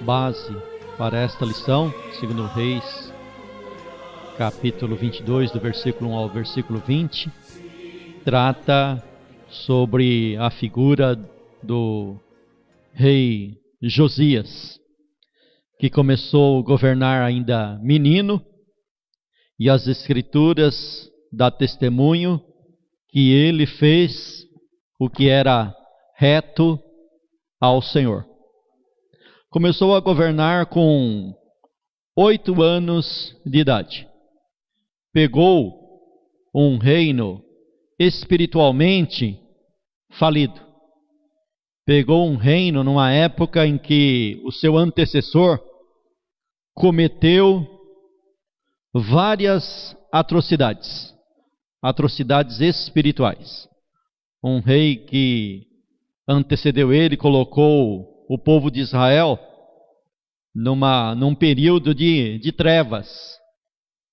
Base para esta lição, segundo Reis, capítulo 22, do versículo 1 ao versículo 20, trata sobre a figura do rei Josias, que começou a governar ainda menino, e as escrituras dão testemunho que ele fez o que era reto ao Senhor. Começou a governar com 8 anos de idade. Pegou um reino espiritualmente falido. Pegou um reino numa época em que o seu antecessor cometeu várias atrocidades espirituais. Um rei que antecedeu ele colocou o povo de Israel num período de trevas,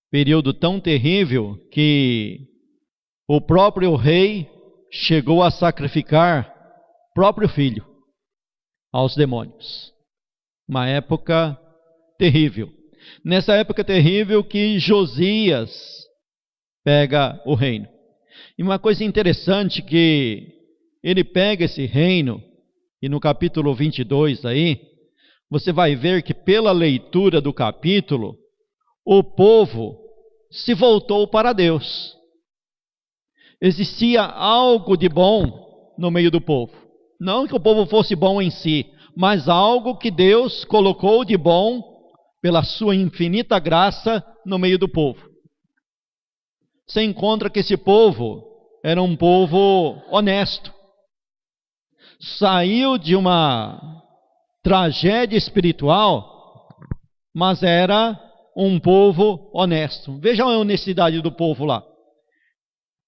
período tão terrível que o próprio rei chegou a sacrificar próprio filho aos demônios. Uma época terrível. Nessa época terrível que Josias pega o reino. E uma coisa interessante que ele pega esse reino, e no capítulo 22 aí, você vai ver que pela leitura do capítulo, o povo se voltou para Deus. Existia algo de bom no meio do povo. Não que o povo fosse bom em si, mas algo que Deus colocou de bom pela sua infinita graça no meio do povo. Você encontra que esse povo era um povo honesto. Saiu de uma tragédia espiritual, mas era um povo honesto. Vejam a honestidade do povo lá.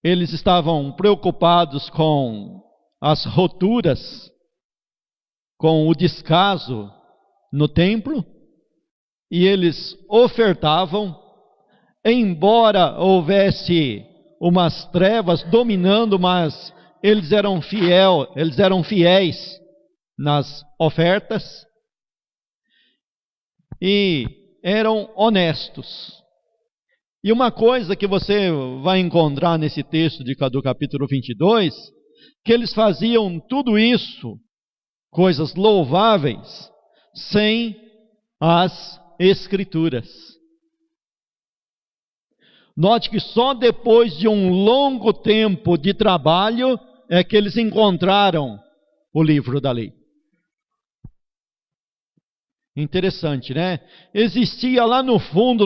Eles estavam preocupados com as roturas, com o descaso no templo, e eles ofertavam, embora houvesse umas trevas dominando, mas eles eram fiéis nas ofertas e eram honestos. E uma coisa que você vai encontrar nesse texto do capítulo 22, que eles faziam tudo isso, coisas louváveis, sem as Escrituras. Note que só depois de um longo tempo de trabalho é que eles encontraram o livro da lei. Interessante, né? Existia lá no fundo,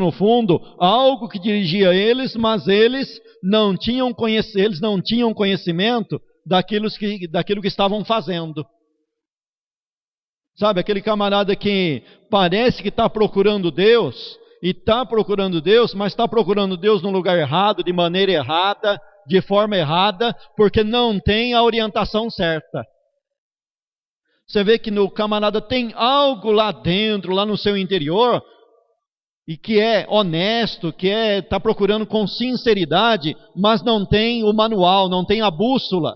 algo que dirigia eles, mas eles não tinham conhecimento daquilo que estavam fazendo. Sabe, aquele camarada que parece que está procurando Deus, mas está procurando Deus no lugar errado, de maneira errada, de forma errada, porque não tem a orientação certa. Você vê que no camarada tem algo lá dentro, lá no seu interior, e que é honesto, que está procurando com sinceridade, mas não tem o manual, não tem a bússola,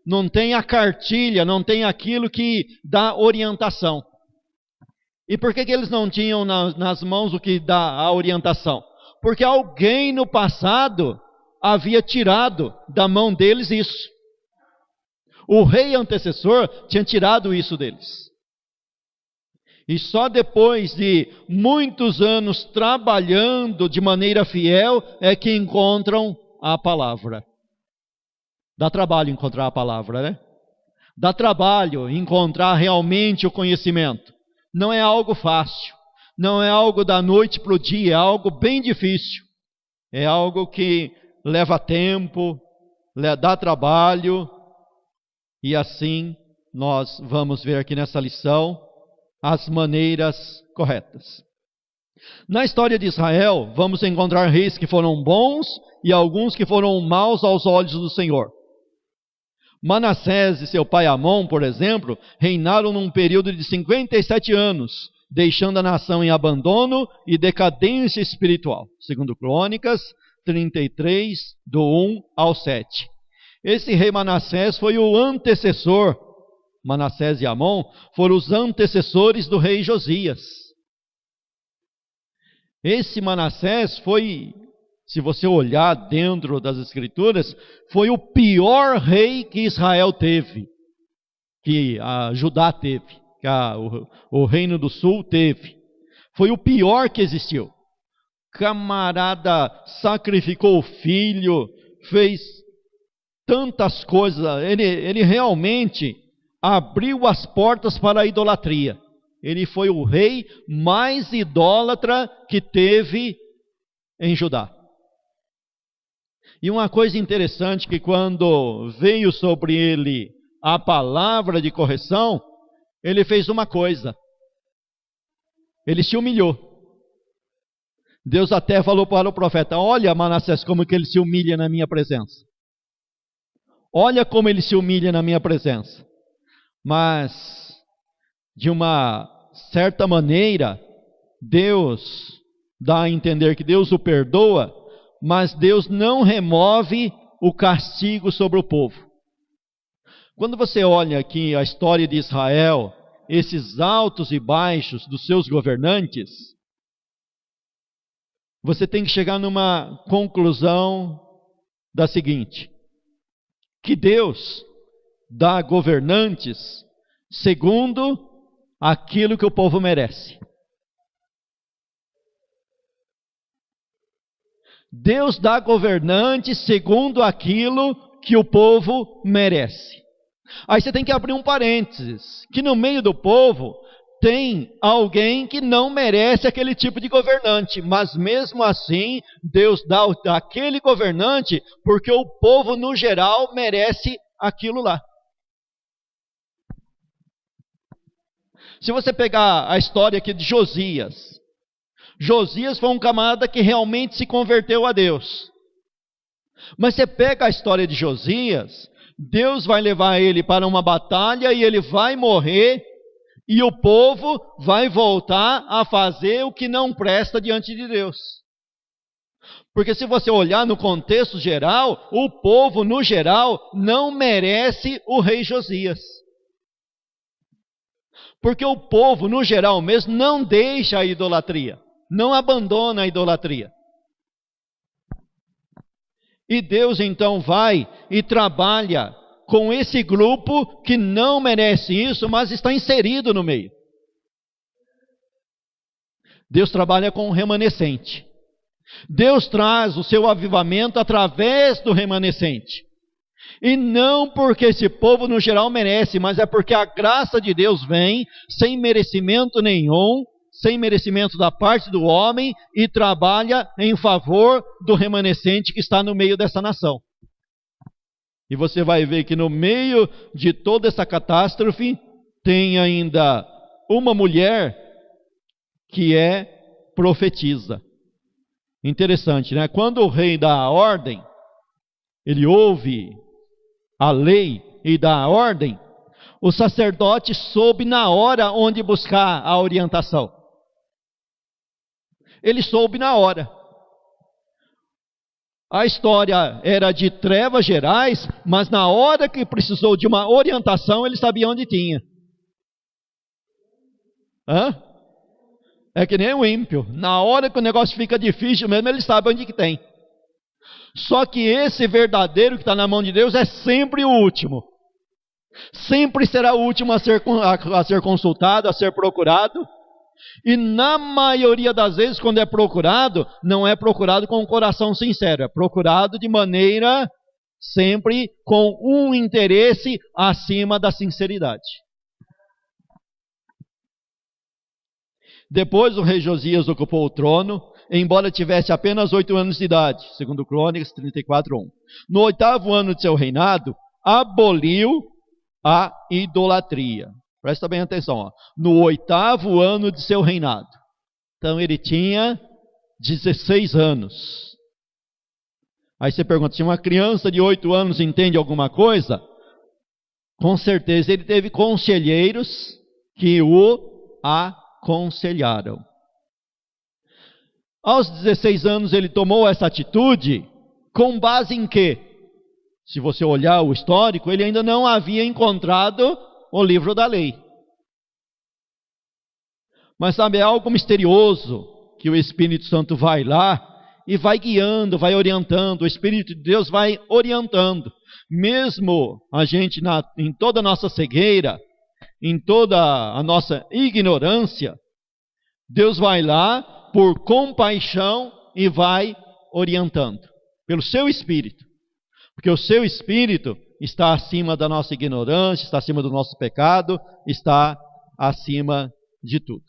não tem a cartilha, não tem aquilo que dá orientação. E por que eles não tinham nas mãos o que dá a orientação? Porque alguém no passado havia tirado da mão deles isso. O rei antecessor tinha tirado isso deles. E só depois de muitos anos trabalhando de maneira fiel é que encontram a palavra. Dá trabalho encontrar a palavra, né? Dá trabalho encontrar realmente o conhecimento. Não é algo fácil. Não é algo da noite para o dia. É algo bem difícil. É algo que leva tempo, dá trabalho. E assim nós vamos ver aqui nessa lição as maneiras corretas. Na história de Israel, vamos encontrar reis que foram bons e alguns que foram maus aos olhos do Senhor. Manassés e seu pai Amon, por exemplo, reinaram num período de 57 anos, deixando a nação em abandono e decadência espiritual. Segundo Crônicas 33, do 1 ao 7. Esse rei Manassés foi o antecessor Manassés e Amon, foram os antecessores do rei Josias. Esse Manassés foi, se você olhar dentro das Escrituras, foi o pior rei que Israel teve, que a Judá teve, que o Reino do Sul teve. Foi o pior que existiu. Camarada sacrificou o filho, fez tantas coisas, ele realmente abriu as portas para a idolatria. Ele foi o rei mais idólatra que teve em Judá. E uma coisa interessante, que quando veio sobre ele a palavra de correção, ele fez uma coisa: ele se humilhou. Deus até falou para o profeta: olha, Manassés, como que ele se humilha na minha presença. Olha como ele se humilha na minha presença. Mas, de uma certa maneira, Deus dá a entender que Deus o perdoa, mas Deus não remove o castigo sobre o povo. Quando você olha aqui a história de Israel, esses altos e baixos dos seus governantes, você tem que chegar numa conclusão da seguinte: que Deus dá governantes segundo aquilo que o povo merece. Deus dá governantes segundo aquilo que o povo merece. Aí você tem que abrir um parênteses, que no meio do povo tem alguém que não merece aquele tipo de governante, mas mesmo assim Deus dá aquele governante porque o povo no geral merece aquilo lá. Se você pegar a história aqui de Josias, Josias foi um camarada que realmente se converteu a Deus. Mas você pega a história de Josias, Deus vai levar ele para uma batalha e ele vai morrer, e o povo vai voltar a fazer o que não presta diante de Deus. Porque se você olhar no contexto geral, o povo no geral não merece o rei Josias. Porque o povo no geral mesmo não deixa a idolatria, não abandona a idolatria. E Deus então vai e trabalha com esse grupo que não merece isso, mas está inserido no meio. Deus trabalha com o remanescente. Deus traz o seu avivamento através do remanescente. E não porque esse povo no geral merece, mas é porque a graça de Deus vem sem merecimento nenhum, sem merecimento da parte do homem, e trabalha em favor do remanescente que está no meio dessa nação. E você vai ver que no meio de toda essa catástrofe, tem ainda uma mulher que é profetisa. Interessante, né? Quando o rei dá a ordem, ele ouve a lei e dá a ordem, o sacerdote soube na hora onde buscar a orientação. Ele soube na hora. A história era de trevas gerais, mas na hora que precisou de uma orientação, ele sabia onde tinha. É que nem o ímpio. Na hora que o negócio fica difícil mesmo, ele sabe onde que tem. Só que esse verdadeiro que está na mão de Deus é sempre o último. Sempre será o último a ser consultado, a ser procurado. E na maioria das vezes, quando é procurado, não é procurado com um coração sincero. É procurado de maneira sempre com um interesse acima da sinceridade. Depois o rei Josias ocupou o trono, embora tivesse apenas 8 anos de idade, segundo Crônicas 34:1. No 8º ano de seu reinado, aboliu a idolatria. Presta bem atenção, ó. No 8º ano de seu reinado. Então ele tinha 16 anos. Aí você pergunta, se uma criança de 8 anos entende alguma coisa? Com certeza ele teve conselheiros que o aconselharam. Aos 16 anos ele tomou essa atitude com base em quê? Se você olhar o histórico, ele ainda não havia encontrado o livro da lei. Mas sabe, é algo misterioso que o Espírito Santo vai lá e vai guiando, vai orientando. O Espírito de Deus vai orientando. Mesmo a gente em toda a nossa cegueira, em toda a nossa ignorância, Deus vai lá por compaixão e vai orientando pelo seu Espírito. Porque o seu Espírito está acima da nossa ignorância, está acima do nosso pecado, está acima de tudo.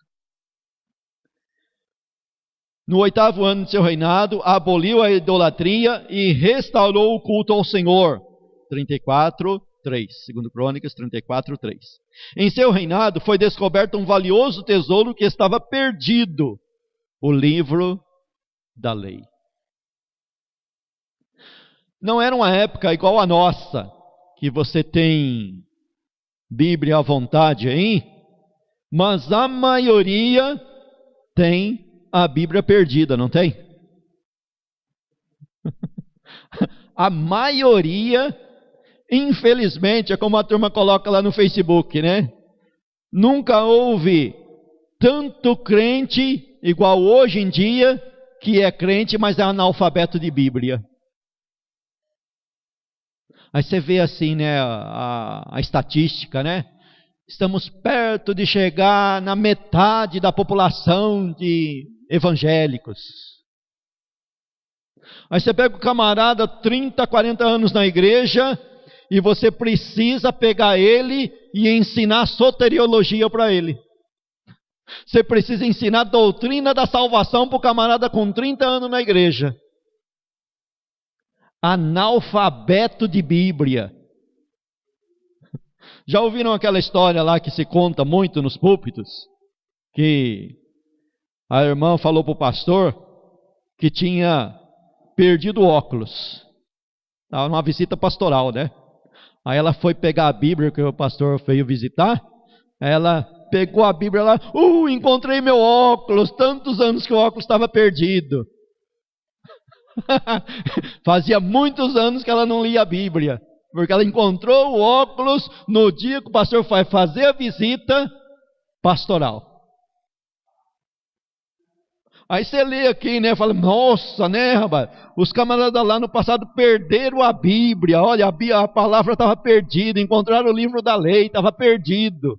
No 8º ano de seu reinado, aboliu a idolatria e restaurou o culto ao Senhor. 34:3, 2 Crônicas 34:3. Em seu reinado foi descoberto um valioso tesouro que estava perdido, o livro da lei. Não era uma época igual a nossa, que você tem Bíblia à vontade aí, mas a maioria tem a Bíblia perdida, não tem? A maioria, infelizmente, é como a turma coloca lá no Facebook, né? Nunca houve tanto crente igual hoje em dia, que é crente, mas é analfabeto de Bíblia. Aí você vê assim, né, a estatística, né? Estamos perto de chegar na metade da população de evangélicos. Aí você pega o camarada 30, 40 anos na igreja e você precisa pegar ele e ensinar soteriologia para ele. Você precisa ensinar a doutrina da salvação para o camarada com 30 anos na igreja. Analfabeto de Bíblia. Já ouviram aquela história lá que se conta muito nos púlpitos? Que a irmã falou para o pastor que tinha perdido o óculos. Estava numa visita pastoral, né? Aí ela foi pegar a Bíblia que o pastor veio visitar. Ela pegou a Bíblia lá. Encontrei meu óculos. Tantos anos que o óculos estava perdido. Fazia muitos anos que ela não lia a Bíblia. Porque ela encontrou o óculos no dia que o pastor foi fazer a visita pastoral. Aí você lê aqui, né? Fala, nossa, né, rapaz? Os camaradas lá no passado perderam a Bíblia. Olha, a palavra estava perdida. Encontraram o livro da lei, estava perdido.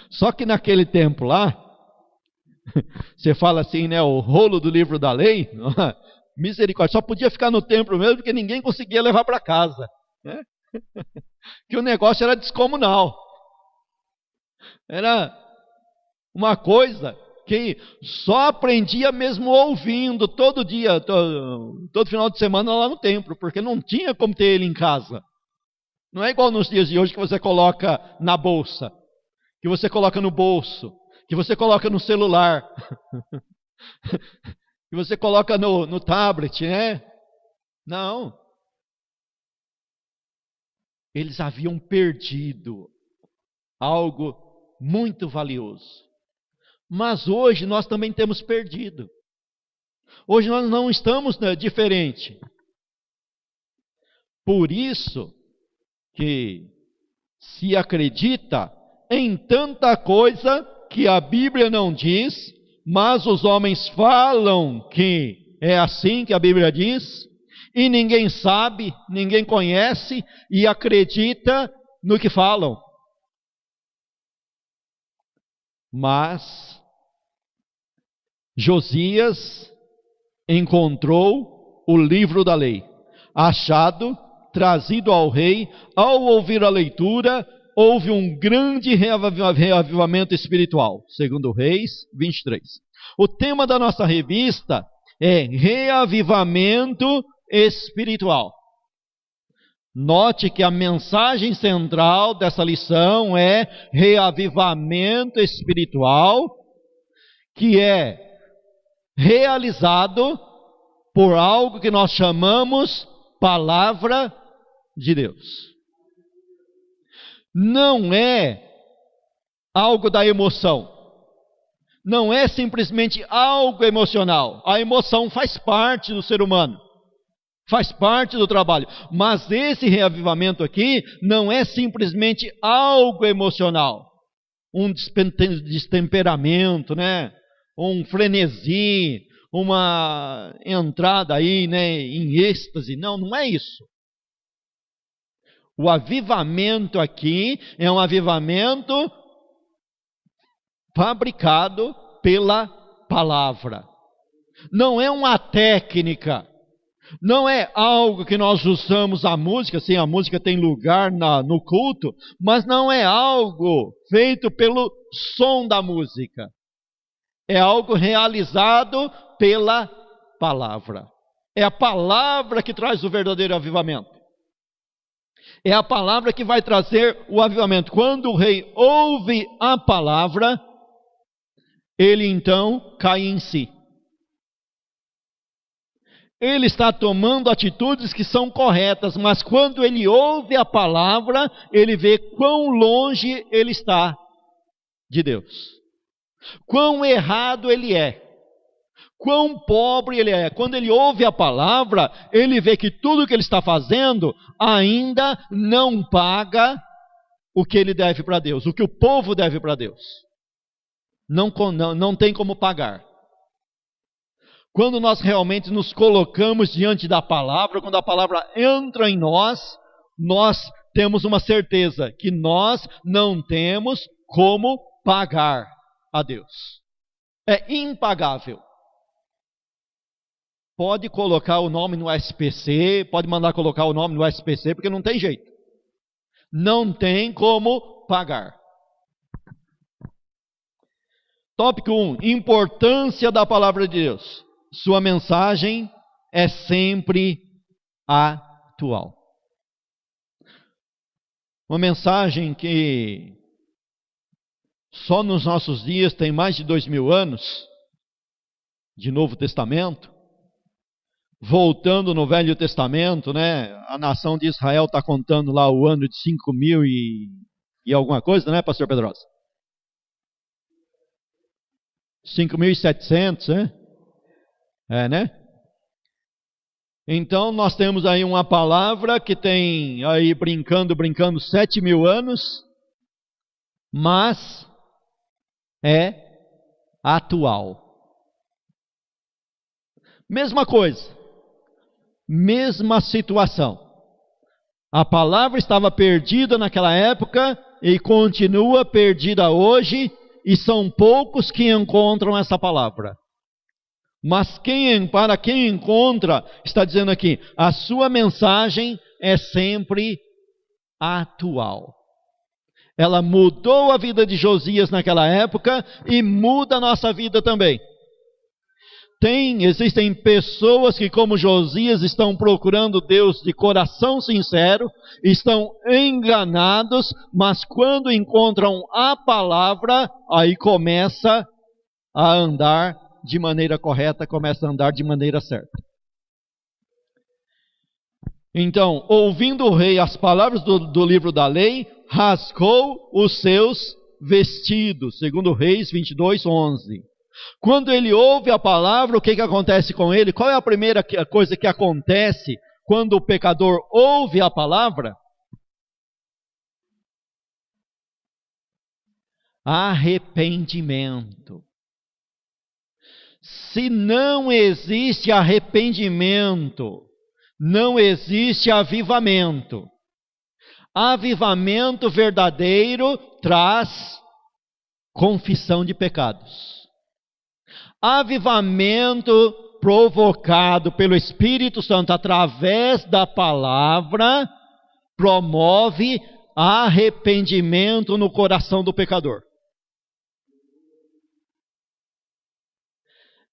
Só que naquele tempo lá, você fala assim, né? O rolo do livro da lei. Misericórdia, só podia ficar no templo mesmo, porque ninguém conseguia levar para casa, né? Que o negócio era descomunal. Era uma coisa que só aprendia mesmo ouvindo todo dia, todo final de semana lá no templo, porque não tinha como ter ele em casa. Não é igual nos dias de hoje que você coloca na bolsa, que você coloca no bolso, que você coloca no celular. Que você coloca no tablet, né? Não. Eles haviam perdido algo muito valioso. Mas hoje nós também temos perdido. Hoje nós não estamos diferente. Por isso que se acredita em tanta coisa que a Bíblia não diz, mas os homens falam que é assim que a Bíblia diz, e ninguém sabe, ninguém conhece e acredita no que falam. Mas Josias encontrou o livro da lei, achado, trazido ao rei. Ao ouvir a leitura, houve um grande reavivamento espiritual, segundo Reis 23. O tema da nossa revista é reavivamento espiritual. Note que a mensagem central dessa lição é reavivamento espiritual, que é realizado por algo que nós chamamos palavra de Deus. Não é algo da emoção. Não é simplesmente algo emocional. A emoção faz parte do ser humano. Faz parte do trabalho. Mas esse reavivamento aqui não é simplesmente algo emocional. Um destemperamento, né? Um frenesi, uma entrada aí, né, em êxtase. Não, não é isso. O avivamento aqui é um avivamento fabricado pela palavra. Não é uma técnica. Não é algo que nós usamos a música, sim, a música tem lugar no culto, mas não é algo feito pelo som da música. É algo realizado pela palavra. É a palavra que traz o verdadeiro avivamento. É a palavra que vai trazer o avivamento. Quando o rei ouve a palavra, ele então cai em si. Ele está tomando atitudes que são corretas, mas quando ele ouve a palavra, ele vê quão longe ele está de Deus. Quão errado ele é. Quão pobre ele é. Quando ele ouve a palavra, ele vê que tudo que ele está fazendo ainda não paga o que ele deve para Deus, o que o povo deve para Deus. Não tem como pagar. Quando nós realmente nos colocamos diante da palavra, quando a palavra entra em nós, nós temos uma certeza que nós não temos como pagar a Deus. É impagável. Pode colocar o nome no SPC, pode mandar colocar o nome no SPC, porque não tem jeito. Não tem como pagar. Tópico 1. Importância da palavra de Deus. Sua mensagem é sempre atual. Uma mensagem que só nos nossos dias tem mais de 2000 anos de Novo Testamento. Voltando no Velho Testamento, né? A nação de Israel está contando lá o ano de 5.000 e alguma coisa, né, pastor Pedrosa? 5.700, né? Né? Então nós temos aí uma palavra que tem aí brincando 7.000 anos, mas é atual. Mesma coisa, mesma situação. A palavra estava perdida naquela época e continua perdida hoje, e são poucos que encontram essa palavra. Mas para quem encontra, está dizendo aqui, a sua mensagem é sempre atual. Ela mudou a vida de Josias naquela época e muda a nossa vida também. Existem pessoas que, como Josias, estão procurando Deus de coração sincero, estão enganados, mas quando encontram a palavra, aí começa a andar de maneira correta, começa a andar de maneira certa. Então, ouvindo o rei as palavras do livro da lei, rasgou os seus vestidos, segundo Reis 22:11. Quando ele ouve a palavra, o que acontece com ele? Qual é a primeira coisa que acontece quando o pecador ouve a palavra? Arrependimento. Se não existe arrependimento, não existe avivamento. Avivamento verdadeiro traz confissão de pecados. Avivamento provocado pelo Espírito Santo através da palavra promove arrependimento no coração do pecador.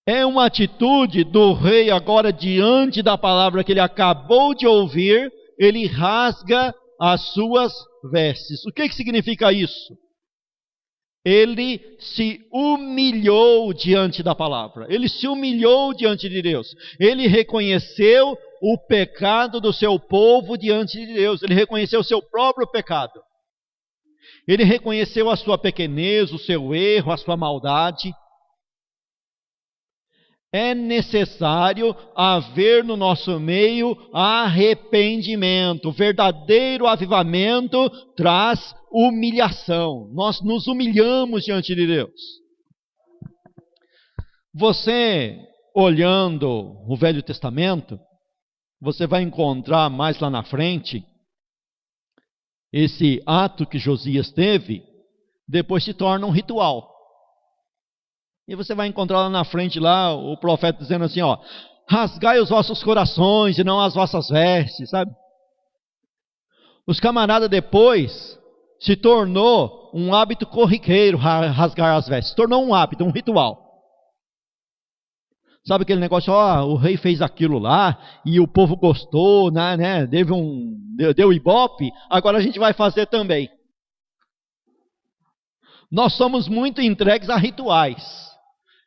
É uma atitude do rei agora diante da palavra que ele acabou de ouvir, ele rasga as suas vestes. O que significa isso? Ele se humilhou diante da palavra. Ele se humilhou diante de Deus. Ele reconheceu o pecado do seu povo diante de Deus. Ele reconheceu o seu próprio pecado. Ele reconheceu a sua pequenez, o seu erro, a sua maldade. É necessário haver no nosso meio arrependimento. O verdadeiro avivamento traz humilhação. Nós nos humilhamos diante de Deus. Você, olhando o Velho Testamento, você vai encontrar mais lá na frente, esse ato que Josias teve, depois se torna um ritual. E você vai encontrar lá na frente, lá, o profeta dizendo assim, ó, rasgai os vossos corações e não as vossas vestes, sabe? Os camaradas depois se tornou um hábito corriqueiro rasgar as vestes. Se tornou um hábito, um ritual. Sabe aquele negócio, ó, o rei fez aquilo lá e o povo gostou, né? Deu ibope, agora a gente vai fazer também. Nós somos muito entregues a rituais.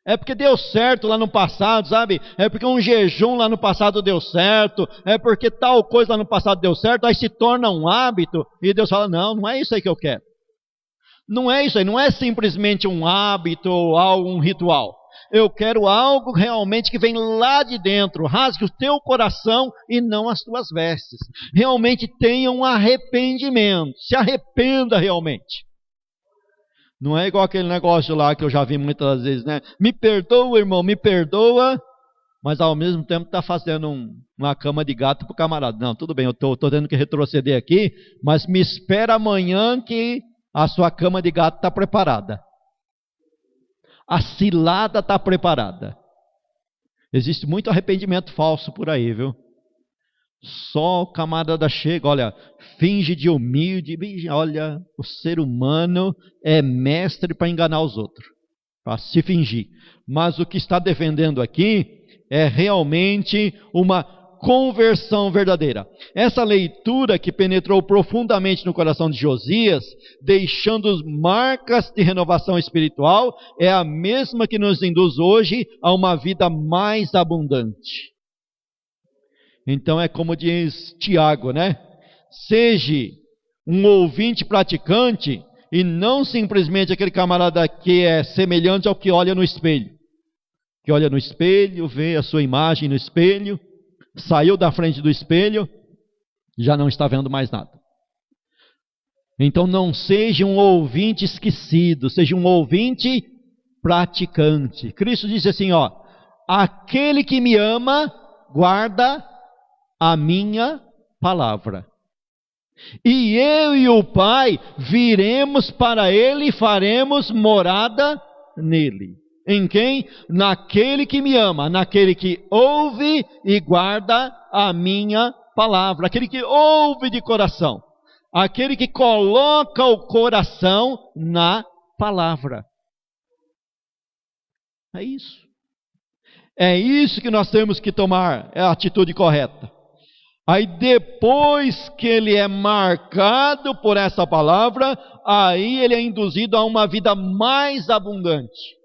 É porque deu certo lá no passado, sabe? É porque um jejum lá no passado deu certo. É porque tal coisa lá no passado deu certo. Aí se torna um hábito. E Deus fala, não é isso aí que eu quero. Não é isso aí. Não é simplesmente um hábito ou algo, um ritual. Eu quero algo realmente que vem lá de dentro. Rasgue o teu coração e não as tuas vestes. Realmente tenha um arrependimento. Se arrependa realmente. Não é igual aquele negócio lá que eu já vi muitas vezes, né? Me perdoa, irmão, me perdoa, mas ao mesmo tempo está fazendo uma cama de gato para o camarada. Não, tudo bem, eu estou tendo que retroceder aqui, mas me espera amanhã que a sua cama de gato está preparada. A cilada está preparada. Existe muito arrependimento falso por aí, viu? Só o camarada chega, olha, finge de humilde, olha, o ser humano é mestre para enganar os outros, para se fingir. Mas o que está defendendo aqui é realmente uma conversão verdadeira. Essa leitura que penetrou profundamente no coração de Josias, deixando marcas de renovação espiritual, é a mesma que nos induz hoje a uma vida mais abundante. Então é como diz Tiago, né? Seja um ouvinte praticante e não simplesmente aquele camarada que é semelhante ao que olha no espelho. Que olha no espelho, vê a sua imagem no espelho, saiu da frente do espelho, já não está vendo mais nada. Então não seja um ouvinte esquecido, seja um ouvinte praticante. Cristo disse assim, ó, aquele que me ama, guarda a minha palavra. E eu e o Pai viremos para ele e faremos morada nele. Em quem? Naquele que me ama, naquele que ouve e guarda a minha palavra. Aquele que ouve de coração. Aquele que coloca o coração na palavra. É isso. É isso que nós temos que tomar, é a atitude correta. Aí depois que ele é marcado por essa palavra, aí ele é induzido a uma vida mais abundante.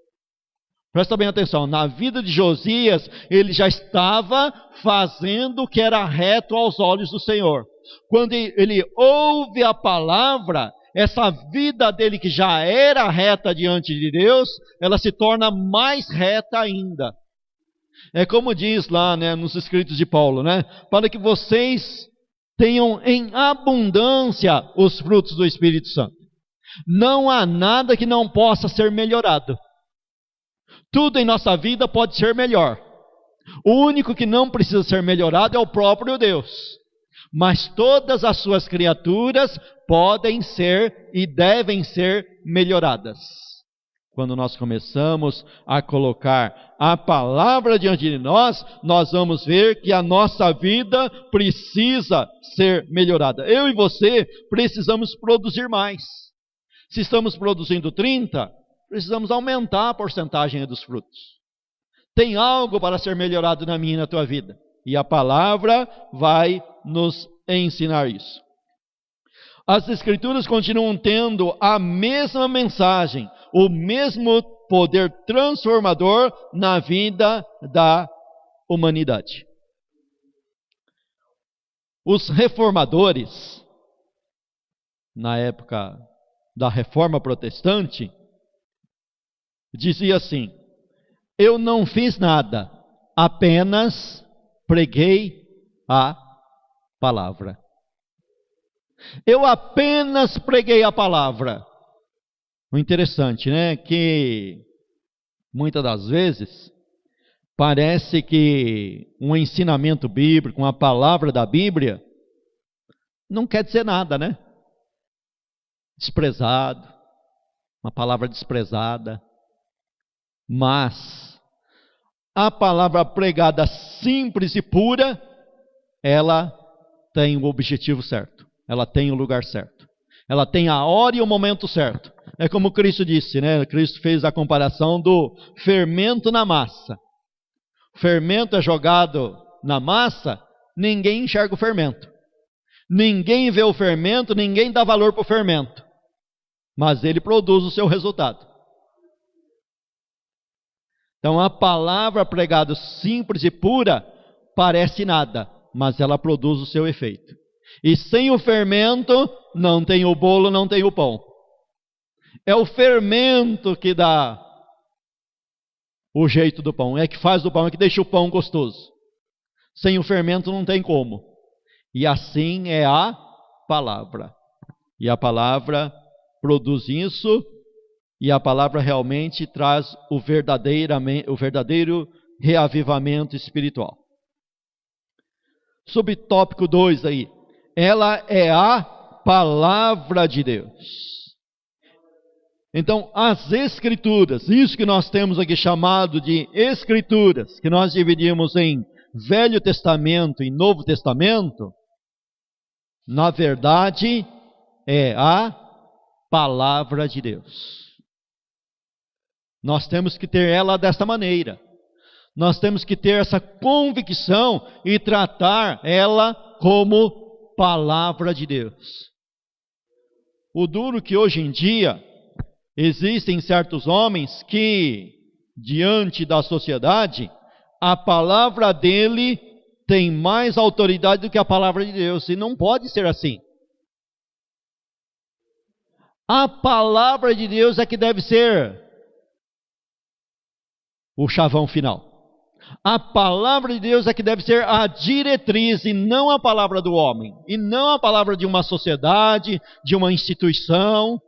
Presta bem atenção, na vida de Josias, ele já estava fazendo o que era reto aos olhos do Senhor. Quando ele ouve a palavra, essa vida dele que já era reta diante de Deus, ela se torna mais reta ainda. É como diz lá, né, nos escritos de Paulo, né? Para que vocês tenham em abundância os frutos do Espírito Santo. Não há nada que não possa ser melhorado. Tudo em nossa vida pode ser melhor. O único que não precisa ser melhorado é o próprio Deus. Mas todas as suas criaturas podem ser e devem ser melhoradas. Quando nós começamos a colocar a palavra diante de nós, nós vamos ver que a nossa vida precisa ser melhorada. Eu e você precisamos produzir mais. Se estamos produzindo 30, precisamos aumentar a porcentagem dos frutos. Tem algo para ser melhorado na minha e na tua vida. E a palavra vai nos ensinar isso. As Escrituras continuam tendo a mesma mensagem, o mesmo poder transformador na vida da humanidade. Os reformadores, na época da Reforma Protestante, diziam assim: eu não fiz nada, apenas preguei a palavra. Eu apenas preguei a palavra. O interessante, né, que muitas das vezes parece que um ensinamento bíblico, uma palavra da Bíblia, não quer dizer nada, né? Desprezado, uma palavra desprezada. Mas a palavra pregada simples e pura, ela tem o objetivo certo, ela tem o lugar certo, ela tem a hora e o momento certo. É como Cristo disse, né? Cristo fez a comparação do fermento na massa. O fermento é jogado na massa, ninguém enxerga o fermento. Ninguém vê o fermento, ninguém dá valor para o fermento. Mas ele produz o seu resultado. Então a palavra pregada simples e pura parece nada, mas ela produz o seu efeito. E sem o fermento, não tem o bolo, não tem o pão. É o fermento que dá o jeito do pão, é que faz do pão, é que deixa o pão gostoso. Sem o fermento não tem como. E assim é a palavra. E a palavra produz isso, e a palavra realmente traz o verdadeiro reavivamento espiritual. Subtópico 2 aí. Ela é a palavra de Deus. Então, as Escrituras, isso que nós temos aqui chamado de Escrituras, que nós dividimos em Velho Testamento e Novo Testamento, na verdade, é a palavra de Deus. Nós temos que ter ela desta maneira. Nós temos que ter essa convicção e tratar ela como palavra de Deus. O duro que hoje em dia existem certos homens que, diante da sociedade, a palavra dele tem mais autoridade do que a palavra de Deus. E não pode ser assim. A palavra de Deus é que deve ser o chavão final. A palavra de Deus é que deve ser a diretriz e não a palavra do homem. E não a palavra de uma sociedade, de uma instituição,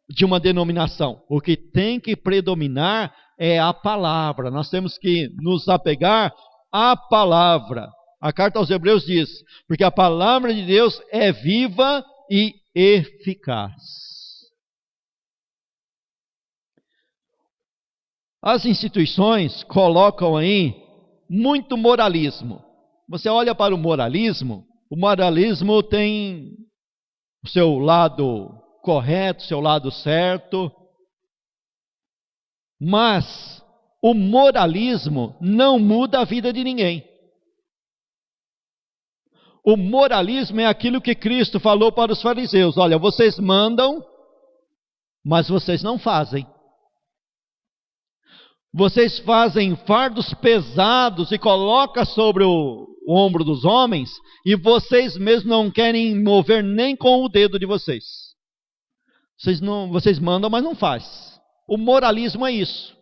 de uma denominação. O que tem que predominar é a palavra. Nós temos que nos apegar à palavra. A carta aos Hebreus diz, porque a palavra de Deus é viva e eficaz. As instituições colocam aí muito moralismo. Você olha para o moralismo tem o seu lado correto, seu lado certo, mas o moralismo não muda a vida de ninguém. O moralismo é aquilo que Cristo falou para os fariseus: olha, vocês mandam, mas vocês não fazem. Vocês fazem fardos pesados e colocam sobre o ombro dos homens, e vocês mesmos não querem mover nem com o dedo de vocês. Vocês mandam, mas não faz. O moralismo é isso.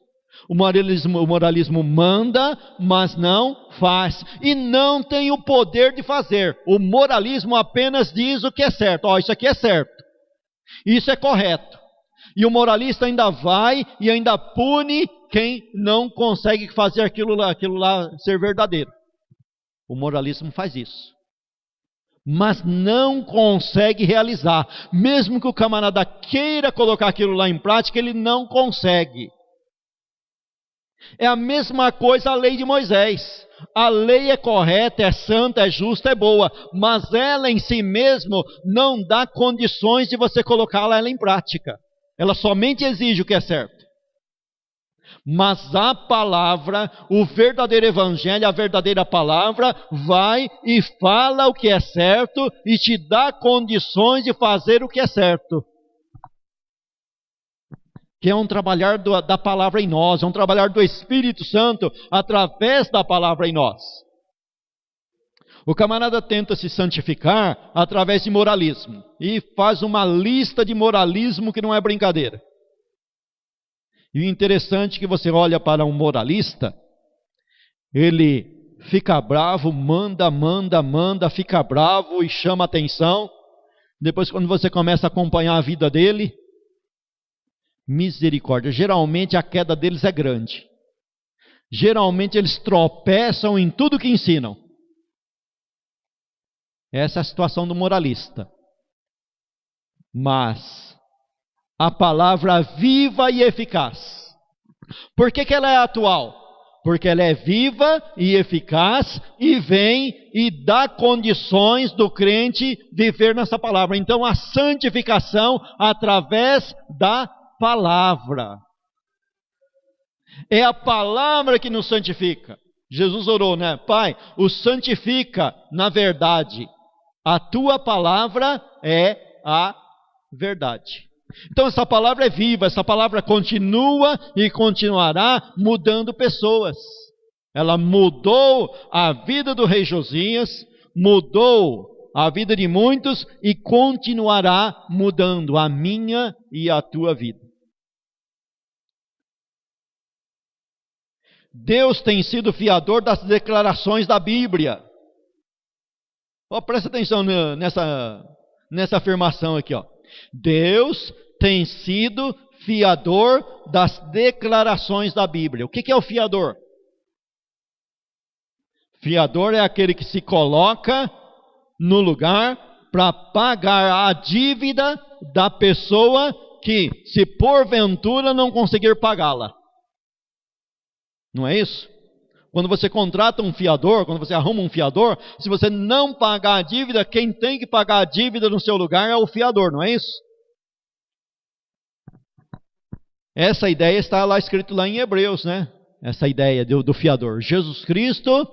O moralismo manda, mas não faz. E não tem o poder de fazer. O moralismo apenas diz o que é certo. Ó, isso aqui é certo. Isso é correto. E o moralista ainda vai e ainda pune quem não consegue fazer aquilo lá ser verdadeiro. O moralismo faz isso. Mas não consegue realizar. Mesmo que o camarada queira colocar aquilo lá em prática, ele não consegue. É a mesma coisa a lei de Moisés. A lei é correta, é santa, é justa, é boa, mas ela em si mesmo não dá condições de você colocá-la em prática. Ela somente exige o que é certo. Mas a palavra, o verdadeiro evangelho, a verdadeira palavra, vai e fala o que é certo e te dá condições de fazer o que é certo. Que é um trabalhar da palavra em nós, é um trabalhar do Espírito Santo através da palavra em nós. O camarada tenta se santificar através de moralismo e faz uma lista de moralismo que não é brincadeira. E o interessante é que você olha para um moralista, ele fica bravo, manda, fica bravo e chama atenção. Depois, quando você começa a acompanhar a vida dele, misericórdia, geralmente a queda deles é grande. Geralmente eles tropeçam em tudo que ensinam. Essa é a situação do moralista. Mas a palavra viva e eficaz. Por que ela é atual? Porque ela é viva e eficaz e vem e dá condições do crente viver nessa palavra. Então a santificação através da palavra. É a palavra que nos santifica. Jesus orou, né? Pai, o santifica na verdade. A tua palavra é a verdade. Então essa palavra é viva, essa palavra continua e continuará mudando pessoas. Ela mudou a vida do rei Josias, mudou a vida de muitos e continuará mudando a minha e a tua vida. Deus tem sido fiador das declarações da Bíblia. Presta atenção nessa afirmação aqui. Deus tem sido fiador das declarações da Bíblia. O que é o fiador? Fiador é aquele que se coloca no lugar para pagar a dívida da pessoa que, se porventura não conseguir pagá-la. Não é isso? Quando você contrata um fiador, quando você arruma um fiador, se você não pagar a dívida, quem tem que pagar a dívida no seu lugar é o fiador, não é isso? Essa ideia está lá escrito lá em Hebreus, né? Essa ideia do fiador. Jesus Cristo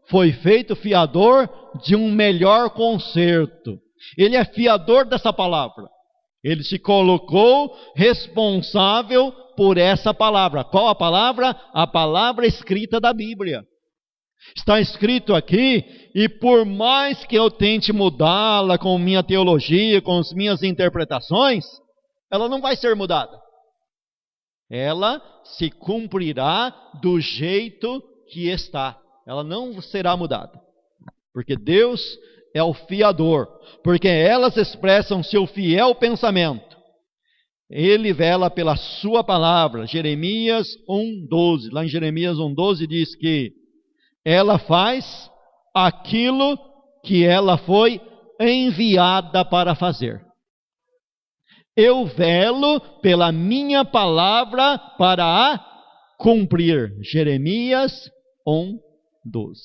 foi feito fiador de um melhor conserto. Ele é fiador dessa palavra. Ele se colocou responsável por essa palavra. Qual a palavra? A palavra escrita da Bíblia. Está escrito aqui, e por mais que eu tente mudá-la com minha teologia, com as minhas interpretações, ela não vai ser mudada. Ela se cumprirá do jeito que está. Ela não será mudada. Porque Deus é o fiador. Porque elas expressam seu fiel pensamento. Ele vela pela sua palavra. Jeremias 1:12. Lá em Jeremias 1:12 diz que ela faz aquilo que ela foi enviada para fazer. Eu velo pela minha palavra para a cumprir. Jeremias 1:12.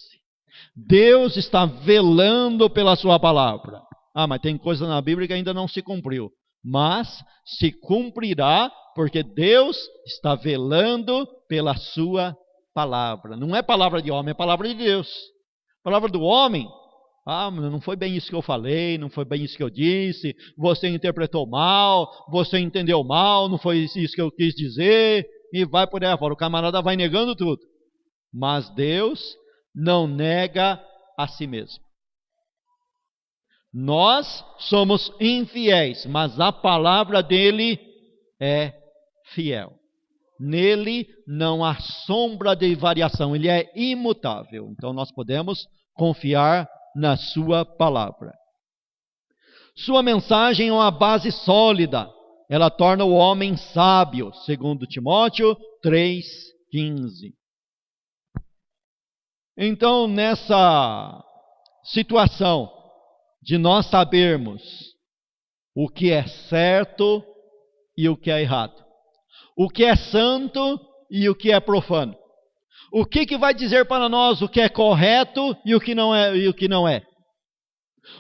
Deus está velando pela sua palavra. Mas tem coisa na Bíblia que ainda não se cumpriu. Mas se cumprirá, porque Deus está velando pela sua palavra. Não é palavra de homem, é palavra de Deus. Palavra do homem, não foi bem isso que eu falei, não foi bem isso que eu disse, você interpretou mal, você entendeu mal, não foi isso que eu quis dizer, e vai por aí fora. O camarada vai negando tudo. Mas Deus não nega a si mesmo. Nós somos infiéis, mas a palavra dele é fiel. Nele não há sombra de variação, ele é imutável. Então nós podemos confiar na sua palavra. Sua mensagem é uma base sólida. Ela torna o homem sábio, segundo Timóteo 3:15. Então, nessa situação de nós sabermos o que é certo e o que é errado, o que é santo e o que é profano, o que vai dizer para nós o que é correto e o que não é,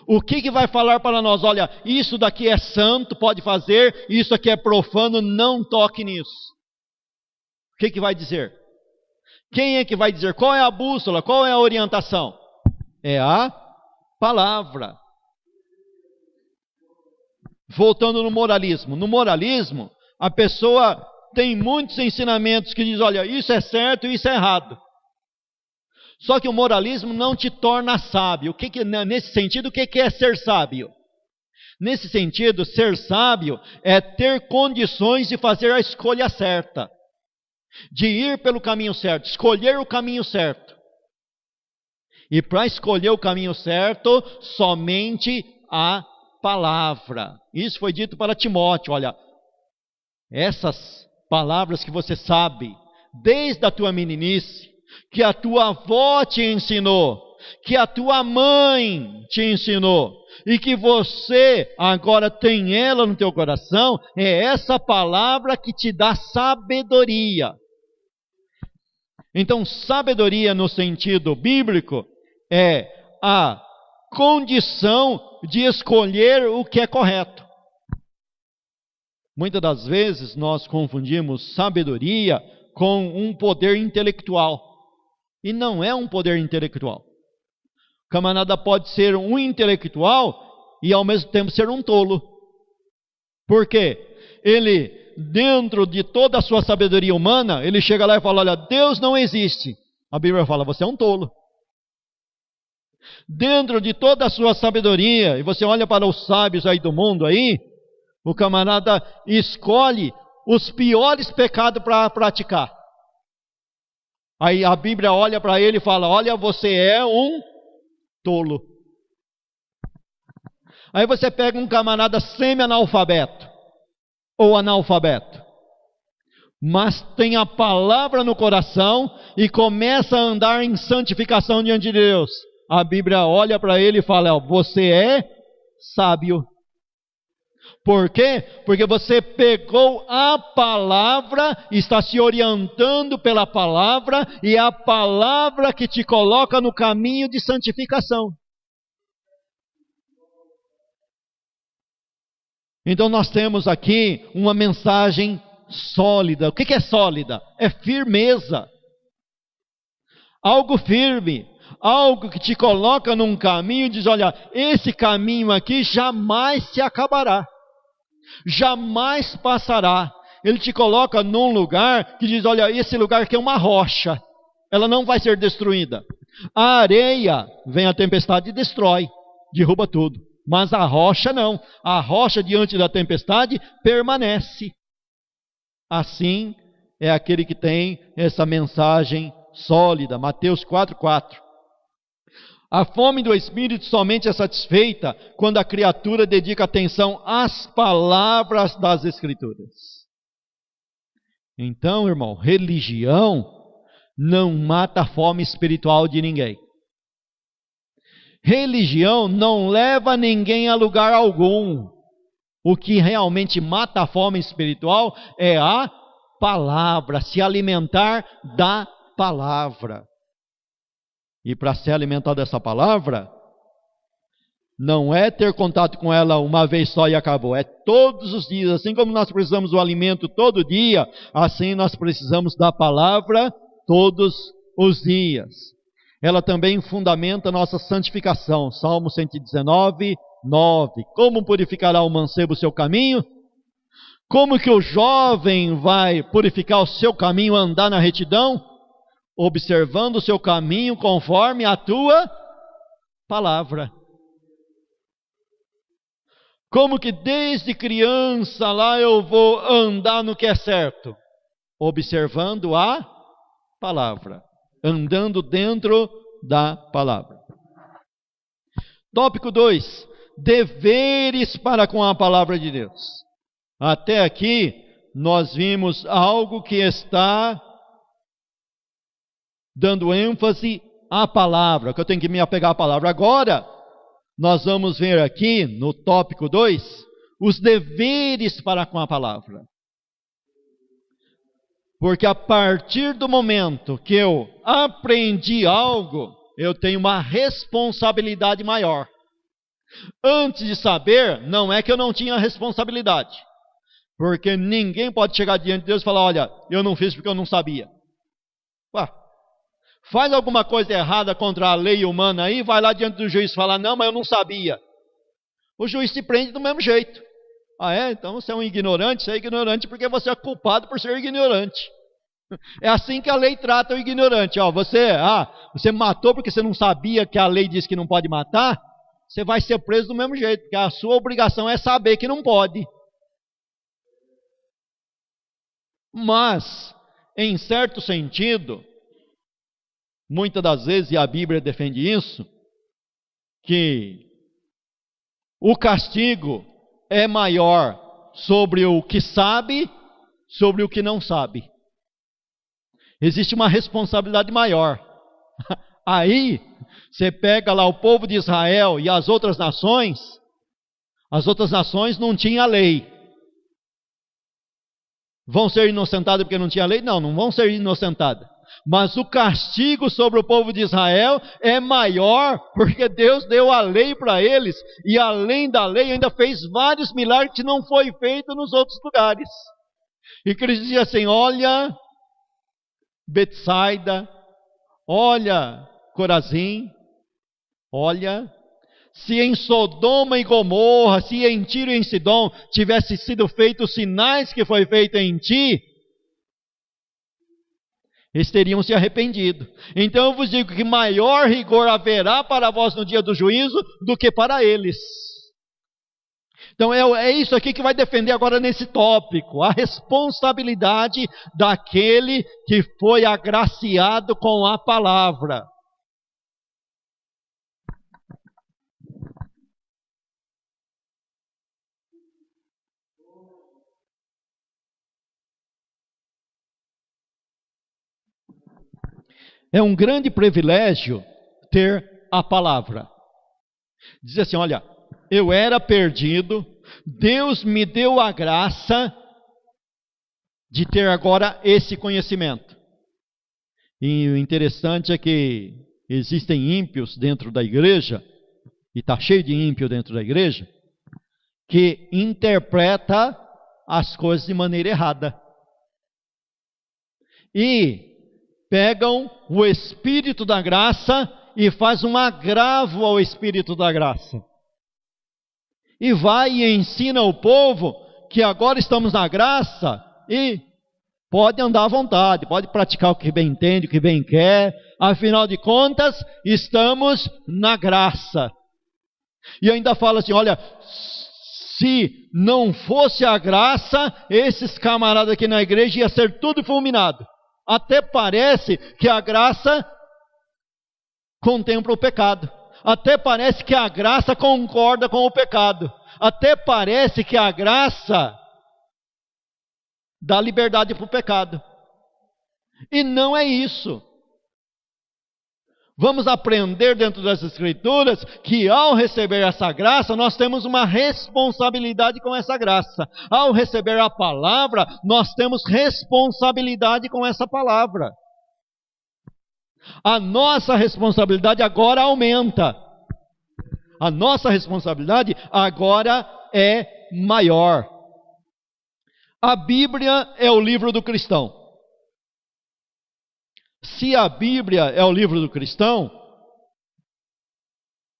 o que vai falar para nós, olha, isso daqui é santo, pode fazer, isso aqui é profano, não toque nisso. O que vai dizer? Quem é que vai dizer? Qual é a bússola? Qual é a orientação? É a palavra. Voltando no moralismo. No moralismo, a pessoa tem muitos ensinamentos que diz, olha, isso é certo e isso é errado. Só que o moralismo não te torna sábio. Nesse sentido, o que é ser sábio? Nesse sentido, ser sábio é ter condições de fazer a escolha certa. de ir pelo caminho certo, escolher o caminho certo. E para escolher o caminho certo, somente a palavra. Isso foi dito para Timóteo, olha, essas palavras que você sabe, desde a tua meninice, que a tua avó te ensinou, que a tua mãe te ensinou, e que você agora tem ela no teu coração, é essa palavra que te dá sabedoria. Então, sabedoria no sentido bíblico é a condição de escolher o que é correto. Muitas das vezes nós confundimos sabedoria com um poder intelectual. E não é um poder intelectual. O camarada pode ser um intelectual e ao mesmo tempo ser um tolo. Por quê? Ele, dentro de toda a sua sabedoria humana, ele chega lá e fala, olha, Deus não existe. A Bíblia fala, você é um tolo. Dentro de toda a sua sabedoria, e você olha para os sábios aí do mundo aí, o camarada escolhe os piores pecados para praticar. Aí a Bíblia olha para ele e fala, olha, você é um tolo. Aí você pega um camarada semi-analfabeto, ou analfabeto, mas tem a palavra no coração e começa a andar em santificação diante de Deus. A Bíblia olha para ele e fala, você é sábio. Por quê? Porque você pegou a palavra, está se orientando pela palavra, e é a palavra que te coloca no caminho de santificação. Então nós temos aqui uma mensagem sólida. O que é sólida? É firmeza. Algo firme. Algo que te coloca num caminho e diz, olha, esse caminho aqui jamais se acabará. Jamais passará. Ele te coloca num lugar que diz, olha, esse lugar aqui é uma rocha. Ela não vai ser destruída. A areia, vem a tempestade e destrói. Derruba tudo. Mas a rocha não. A rocha diante da tempestade permanece. Assim é aquele que tem essa mensagem sólida. Mateus 4:4. A fome do Espírito somente é satisfeita quando a criatura dedica atenção às palavras das Escrituras. Então, irmão, religião não mata a fome espiritual de ninguém. Religião não leva ninguém a lugar algum. O que realmente mata a fome espiritual é a palavra, se alimentar da palavra. E para se alimentar dessa palavra, não é ter contato com ela uma vez só e acabou. É todos os dias. Assim como nós precisamos do alimento todo dia, assim nós precisamos da palavra todos os dias. Ela também fundamenta a nossa santificação. Salmo 119, 9. Como purificará o mancebo o seu caminho? Como que o jovem vai purificar o seu caminho, andar na retidão? Observando o seu caminho conforme a tua palavra. Como que desde criança lá eu vou andar no que é certo? Observando a palavra. Andando dentro da palavra. Tópico 2. Deveres para com a palavra de Deus. Até aqui nós vimos algo que está dando ênfase à palavra, que eu tenho que me apegar à palavra. Agora, nós vamos ver aqui, no tópico 2, os deveres para com a palavra. Porque a partir do momento que eu aprendi algo, eu tenho uma responsabilidade maior. Antes de saber, não é que eu não tinha responsabilidade. Porque ninguém pode chegar diante de Deus e falar, olha, eu não fiz porque eu não sabia. Ué, faz alguma coisa errada contra a lei humana aí, vai lá diante do juiz e fala, não, mas eu não sabia. O juiz se prende do mesmo jeito. Ah é? Então você é um ignorante, você é ignorante porque você é culpado por ser ignorante. É assim que a lei trata o ignorante. Ó, você matou porque você não sabia que a lei diz que não pode matar, você vai ser preso do mesmo jeito, porque a sua obrigação é saber que não pode. Mas em certo sentido, muitas das vezes, e a Bíblia defende isso, que o castigo é maior sobre o que sabe, sobre o que não sabe. Existe uma responsabilidade maior. Aí, você pega lá o povo de Israel e as outras nações não tinham lei. Vão ser inocentados porque não tinha lei? Não, não vão ser inocentados. Mas o castigo sobre o povo de Israel é maior, porque Deus deu a lei para eles, e além da lei ainda fez vários milagres que não foi feito nos outros lugares. E que eles diziam assim: olha Betsaida, olha Corazim, olha, se em Sodoma e Gomorra, se em Tiro e em Sidom tivesse sido feitos os sinais que foi feito em ti, eles teriam se arrependido. Então eu vos digo que maior rigor haverá para vós no dia do juízo do que para eles. Então é isso aqui que vai defender agora nesse tópico, a responsabilidade daquele que foi agraciado com a palavra. É um grande privilégio ter a palavra. Diz assim: olha, eu era perdido, Deus me deu a graça de ter agora esse conhecimento. E o interessante é que existem ímpios dentro da igreja, e está cheio de ímpio dentro da igreja, que interpreta as coisas de maneira errada. E pegam o Espírito da graça e faz um agravo ao Espírito da graça. E vai e ensina o povo que agora estamos na graça e pode andar à vontade, pode praticar o que bem entende, o que bem quer, afinal de contas, estamos na graça. E ainda fala assim: olha, se não fosse a graça, esses camaradas aqui na igreja iam ser tudo fulminado. Até parece que a graça contempla o pecado. Até parece que a graça concorda com o pecado. Até parece que a graça dá liberdade para o pecado. E não é isso. Vamos aprender dentro das Escrituras que ao receber essa graça, nós temos uma responsabilidade com essa graça. Ao receber a palavra, nós temos responsabilidade com essa palavra. A nossa responsabilidade agora aumenta. A nossa responsabilidade agora é maior. A Bíblia é o livro do cristão. Se a Bíblia é o livro do cristão,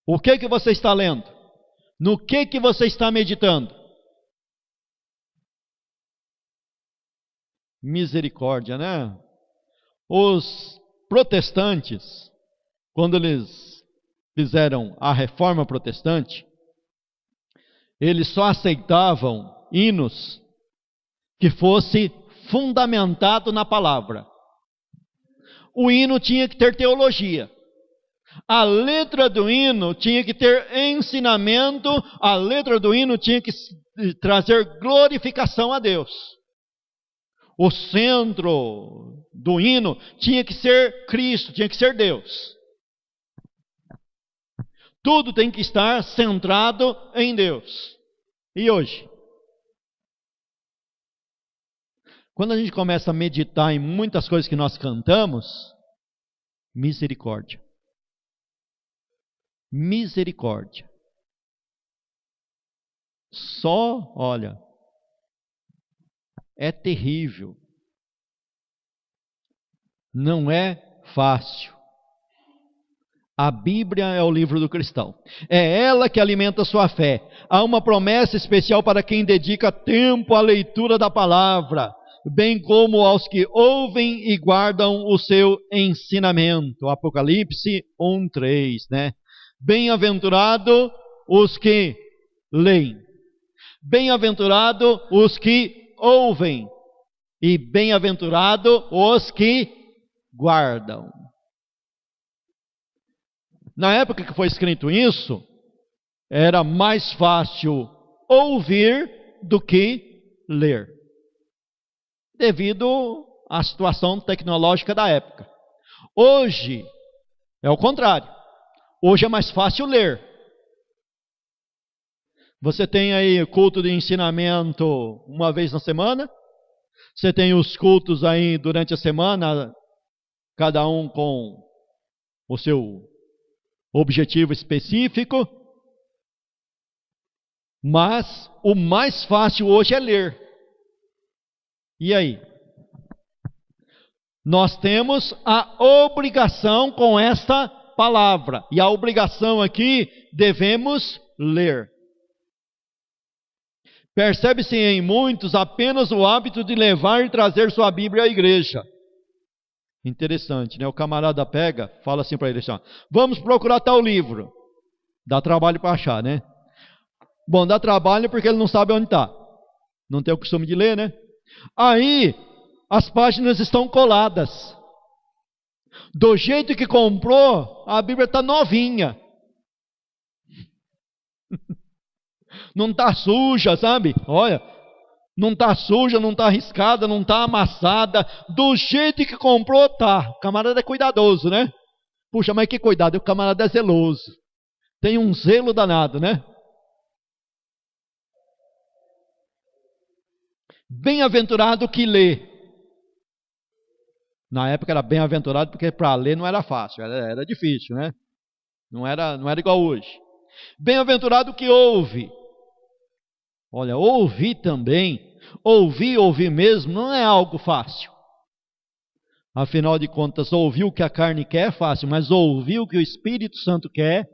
o que você está lendo? No que você está meditando? Misericórdia, né? Os protestantes, quando eles fizeram a reforma protestante, eles só aceitavam hinos que fosse fundamentado na palavra. O hino tinha que ter teologia. A letra do hino tinha que ter ensinamento. A letra do hino tinha que trazer glorificação a Deus. O centro do hino tinha que ser Cristo, tinha que ser Deus. Tudo tem que estar centrado em Deus. E hoje? Quando a gente começa a meditar em muitas coisas que nós cantamos, misericórdia. Misericórdia. Só, olha, é terrível. Não é fácil. A Bíblia é o livro do cristão. É ela que alimenta a sua fé. Há uma promessa especial para quem dedica tempo à leitura da palavra, bem como aos que ouvem e guardam o seu ensinamento. Apocalipse 1:3, né? Bem-aventurado os que leem. Bem-aventurado os que ouvem e bem-aventurado os que guardam. Na época que foi escrito isso, era mais fácil ouvir do que ler, devido à situação tecnológica da época. Hoje é o contrário. Hoje é mais fácil ler. Você tem aí culto de ensinamento uma vez na semana. Você tem os cultos aí durante a semana, cada um com o seu objetivo específico. Mas o mais fácil hoje é ler. E aí? Nós temos a obrigação com esta palavra. E a obrigação aqui, devemos ler. Percebe-se em muitos apenas o hábito de levar e trazer sua Bíblia à igreja. Interessante, né? O camarada pega, fala assim para ele assim, ó, vamos procurar tal livro. Dá trabalho para achar, né? Bom, dá trabalho porque ele não sabe onde está. Não tem o costume de ler, né? Aí, as páginas estão coladas. Do jeito que comprou, a Bíblia está novinha. Não está suja, sabe? Olha, não está suja, não está riscada, não está amassada. Do jeito que comprou, tá. O camarada é cuidadoso, né? Puxa, mas que cuidado, o camarada é zeloso. Tem um zelo danado, né? Bem-aventurado que lê. Na época era bem-aventurado porque para ler não era fácil, era difícil, né? Não era igual hoje. Bem-aventurado que ouve. Olha, ouvir também, ouvir mesmo, não é algo fácil. Afinal de contas, ouvir o que a carne quer é fácil, mas ouvir o que o Espírito Santo quer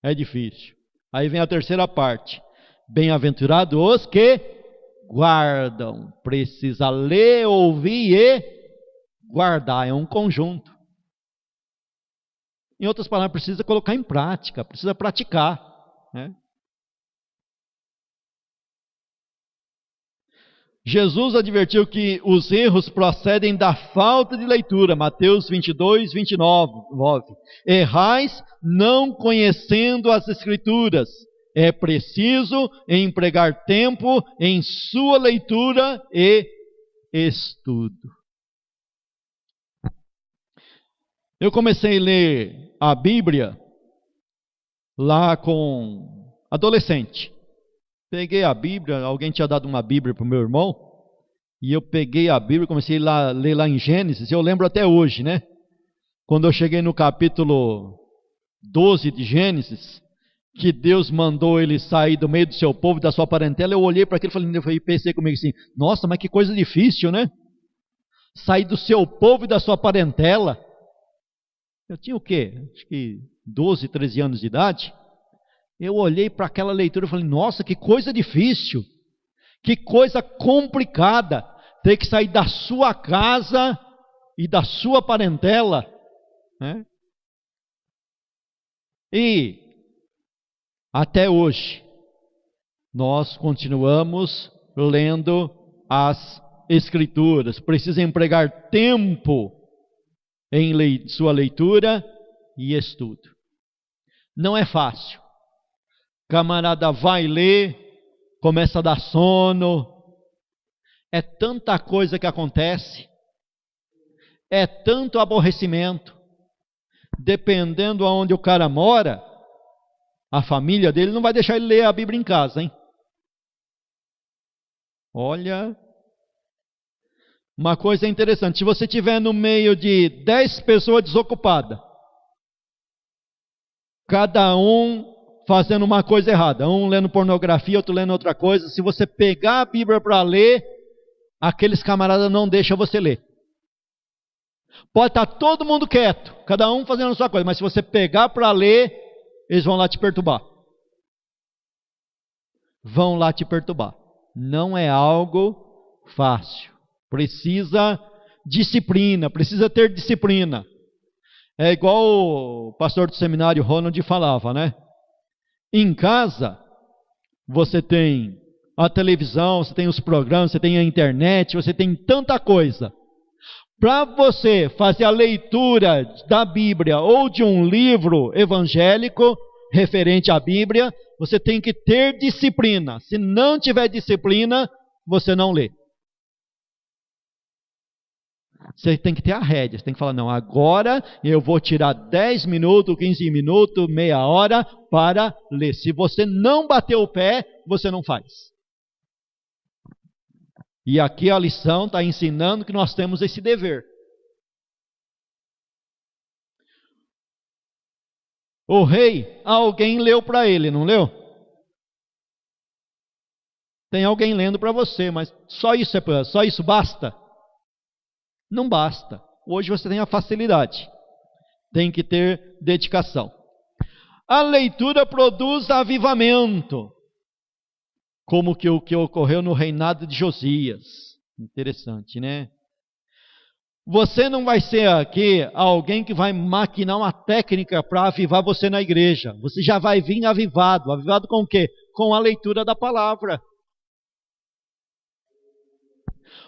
é difícil. Aí vem a terceira parte. Bem-aventurado os que guardam. Precisa ler, ouvir e guardar. É um conjunto. Em outras palavras, precisa colocar em prática, precisa praticar, né? Jesus advertiu que os erros procedem da falta de leitura. Mateus 22, 29. Errais não conhecendo as Escrituras. É preciso empregar tempo em sua leitura e estudo. Eu comecei a ler a Bíblia lá com adolescente. Peguei a Bíblia, alguém tinha dado uma Bíblia para o meu irmão, e eu peguei a Bíblia e comecei a ler lá em Gênesis, eu lembro até hoje, né? Quando eu cheguei no capítulo 12 de Gênesis, que Deus mandou ele sair do meio do seu povo e da sua parentela, eu olhei para aquilo e pensei comigo assim, nossa, mas que coisa difícil, né? Sair do seu povo e da sua parentela. Eu tinha o quê? Acho que 12, 13 anos de idade. Eu olhei para aquela leitura e falei, nossa, que coisa difícil, que coisa complicada, ter que sair da sua casa e da sua parentela, né? E até hoje, nós continuamos lendo as Escrituras. Precisa empregar tempo em sua leitura e estudo. Não é fácil. Camarada vai ler, começa a dar sono. É tanta coisa que acontece. É tanto aborrecimento. Dependendo aonde o cara mora, a família dele não vai deixar ele ler a Bíblia em casa, hein? Olha, uma coisa interessante, se você estiver no meio de 10 pessoas desocupadas, cada um fazendo uma coisa errada, um lendo pornografia, outro lendo outra coisa, se você pegar a Bíblia para ler, aqueles camaradas não deixam você ler. Pode estar todo mundo quieto, cada um fazendo a sua coisa, mas se você pegar para ler, eles vão lá te perturbar. Vão lá te perturbar. Não é algo fácil. Precisa disciplina, precisa ter disciplina. É igual o pastor do seminário Ronald falava, né? Em casa, você tem a televisão, você tem os programas, você tem a internet, você tem tanta coisa. Para você fazer a leitura da Bíblia ou de um livro evangélico referente à Bíblia, você tem que ter disciplina. Se não tiver disciplina, você não lê. Você tem que ter a rédea, você tem que falar, não, agora eu vou tirar 10 minutos, 15 minutos, meia hora para ler. Se você não bater o pé, você não faz. E aqui a lição está ensinando que nós temos esse dever. O rei, alguém leu para ele, não leu? Tem alguém lendo para você, mas só isso basta? Não basta. Hoje você tem a facilidade. Tem que ter dedicação. A leitura produz avivamento. Como que o que ocorreu no reinado de Josias. Interessante, né? Você não vai ser aqui alguém que vai maquinar uma técnica para avivar você na igreja. Você já vai vir avivado. Avivado com o quê? Com a leitura da palavra.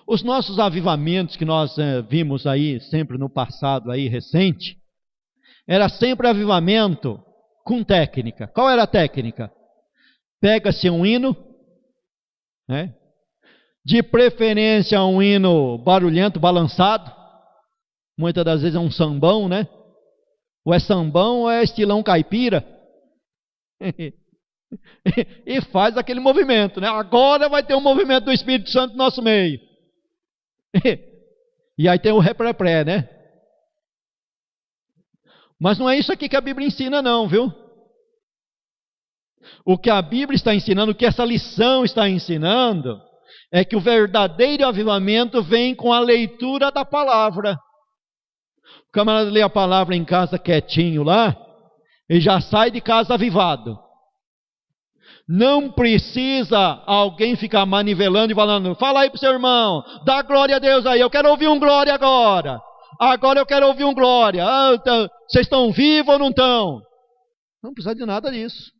Os nossos avivamentos que nós vimos aí, sempre no passado aí, recente, era sempre avivamento com técnica. Qual era a técnica? Pega-se um hino, né? De preferência um hino barulhento, balançado. Muitas das vezes é um sambão, né? Ou é sambão ou é estilão caipira. E faz aquele movimento, né? Agora vai ter um movimento do Espírito Santo no nosso meio. E aí tem o repré, né? Mas não é isso aqui que a Bíblia ensina não, viu? O que a Bíblia está ensinando, o que essa lição está ensinando, é que o verdadeiro avivamento vem com a leitura da palavra. O camarada lê a palavra em casa quietinho lá, e já sai de casa avivado. Não precisa alguém ficar manivelando e falando, fala aí para o seu irmão, dá glória a Deus aí, eu quero ouvir um glória agora. Agora eu quero ouvir um glória. Vocês estão vivos ou não estão? Não precisa de nada disso.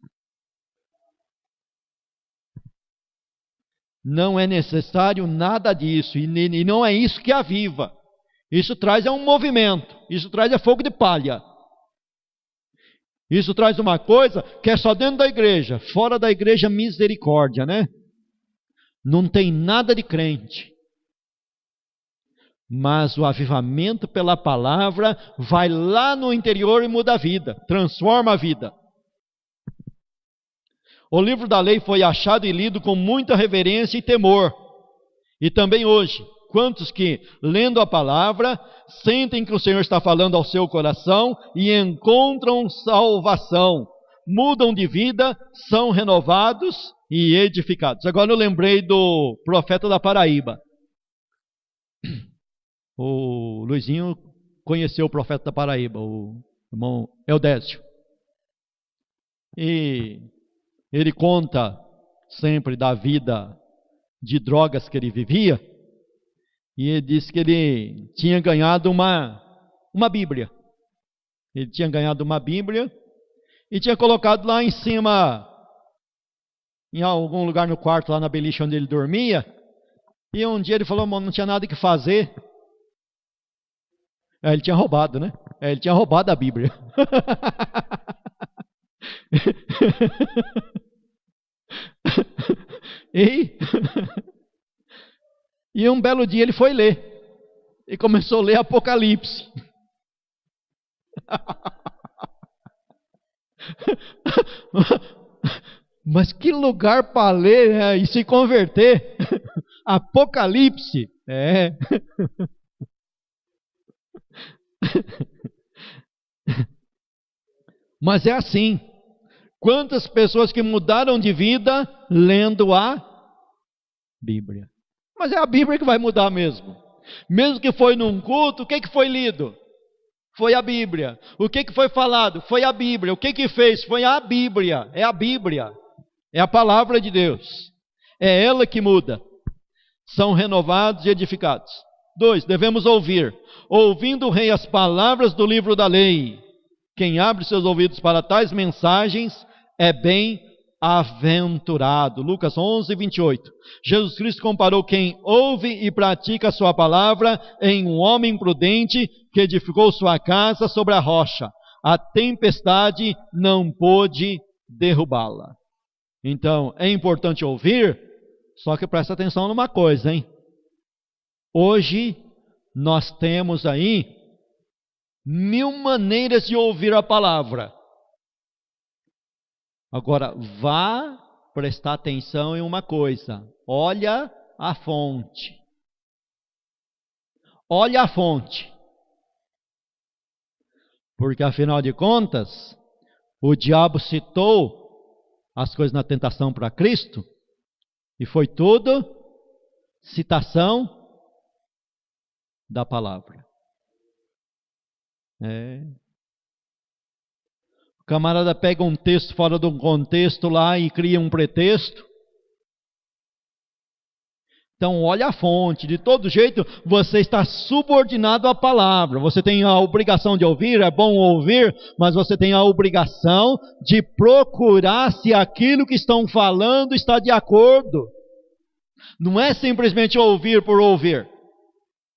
Não é necessário nada disso, e não é isso que aviva. Isso traz um movimento, isso traz fogo de palha. Isso traz uma coisa que é só dentro da igreja, fora da igreja misericórdia, né? Não tem nada de crente. Mas o avivamento pela palavra vai lá no interior e muda a vida, transforma a vida. O livro da lei foi achado e lido com muita reverência e temor. E também hoje, quantos que, lendo a palavra, sentem que o Senhor está falando ao seu coração e encontram salvação, mudam de vida, são renovados e edificados. Agora eu lembrei do profeta da Paraíba. O Luizinho conheceu o profeta da Paraíba, o irmão Eudésio. E ele conta sempre da vida de drogas que ele vivia. E ele disse que ele tinha ganhado uma Bíblia. Ele tinha ganhado uma Bíblia e tinha colocado lá em cima, em algum lugar no quarto, lá na beliche onde ele dormia. E um dia ele falou, não tinha nada que fazer. Ele tinha roubado, né? Ele tinha roubado a Bíblia. E um belo dia ele foi ler. E começou a ler Apocalipse. Mas que lugar para ler e se converter? Apocalipse. É. Mas é assim. Quantas pessoas que mudaram de vida lendo a Bíblia. Mas é a Bíblia que vai mudar mesmo. Mesmo que foi num culto, o que foi lido? Foi a Bíblia. O que foi falado? Foi a Bíblia. O que fez? Foi a Bíblia. É a Bíblia. É a palavra de Deus. É ela que muda. São renovados e edificados. 2. Devemos ouvir. Ouvindo o rei as palavras do livro da lei. Quem abre seus ouvidos para tais mensagens é bem bem-aventurado. Lucas 11, 28. Jesus Cristo comparou quem ouve e pratica a sua palavra em um homem prudente que edificou sua casa sobre a rocha. A tempestade não pôde derrubá-la. Então, é importante ouvir, só que presta atenção numa coisa, hein? Hoje, nós temos aí 1000 maneiras de ouvir a palavra. Agora, vá prestar atenção em uma coisa. Olha a fonte. Olha a fonte. Porque, afinal de contas, o diabo citou as coisas na tentação para Cristo, e foi tudo citação da palavra. O camarada pega um texto fora de um contexto lá e cria um pretexto. Então, olha a fonte. De todo jeito, você está subordinado à palavra. Você tem a obrigação de ouvir, é bom ouvir, mas você tem a obrigação de procurar se aquilo que estão falando está de acordo. Não é simplesmente ouvir por ouvir,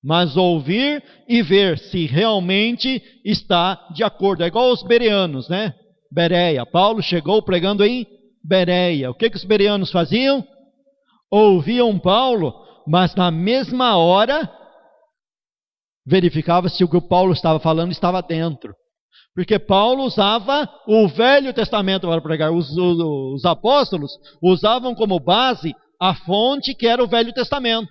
mas ouvir e ver se realmente está de acordo. É igual os bereanos, né? Bereia. Paulo chegou pregando em Bereia. O que os bereanos faziam? Ouviam Paulo, mas na mesma hora verificava se o que o Paulo estava falando estava dentro. Porque Paulo usava o Velho Testamento para pregar. Os apóstolos usavam como base a fonte que era o Velho Testamento.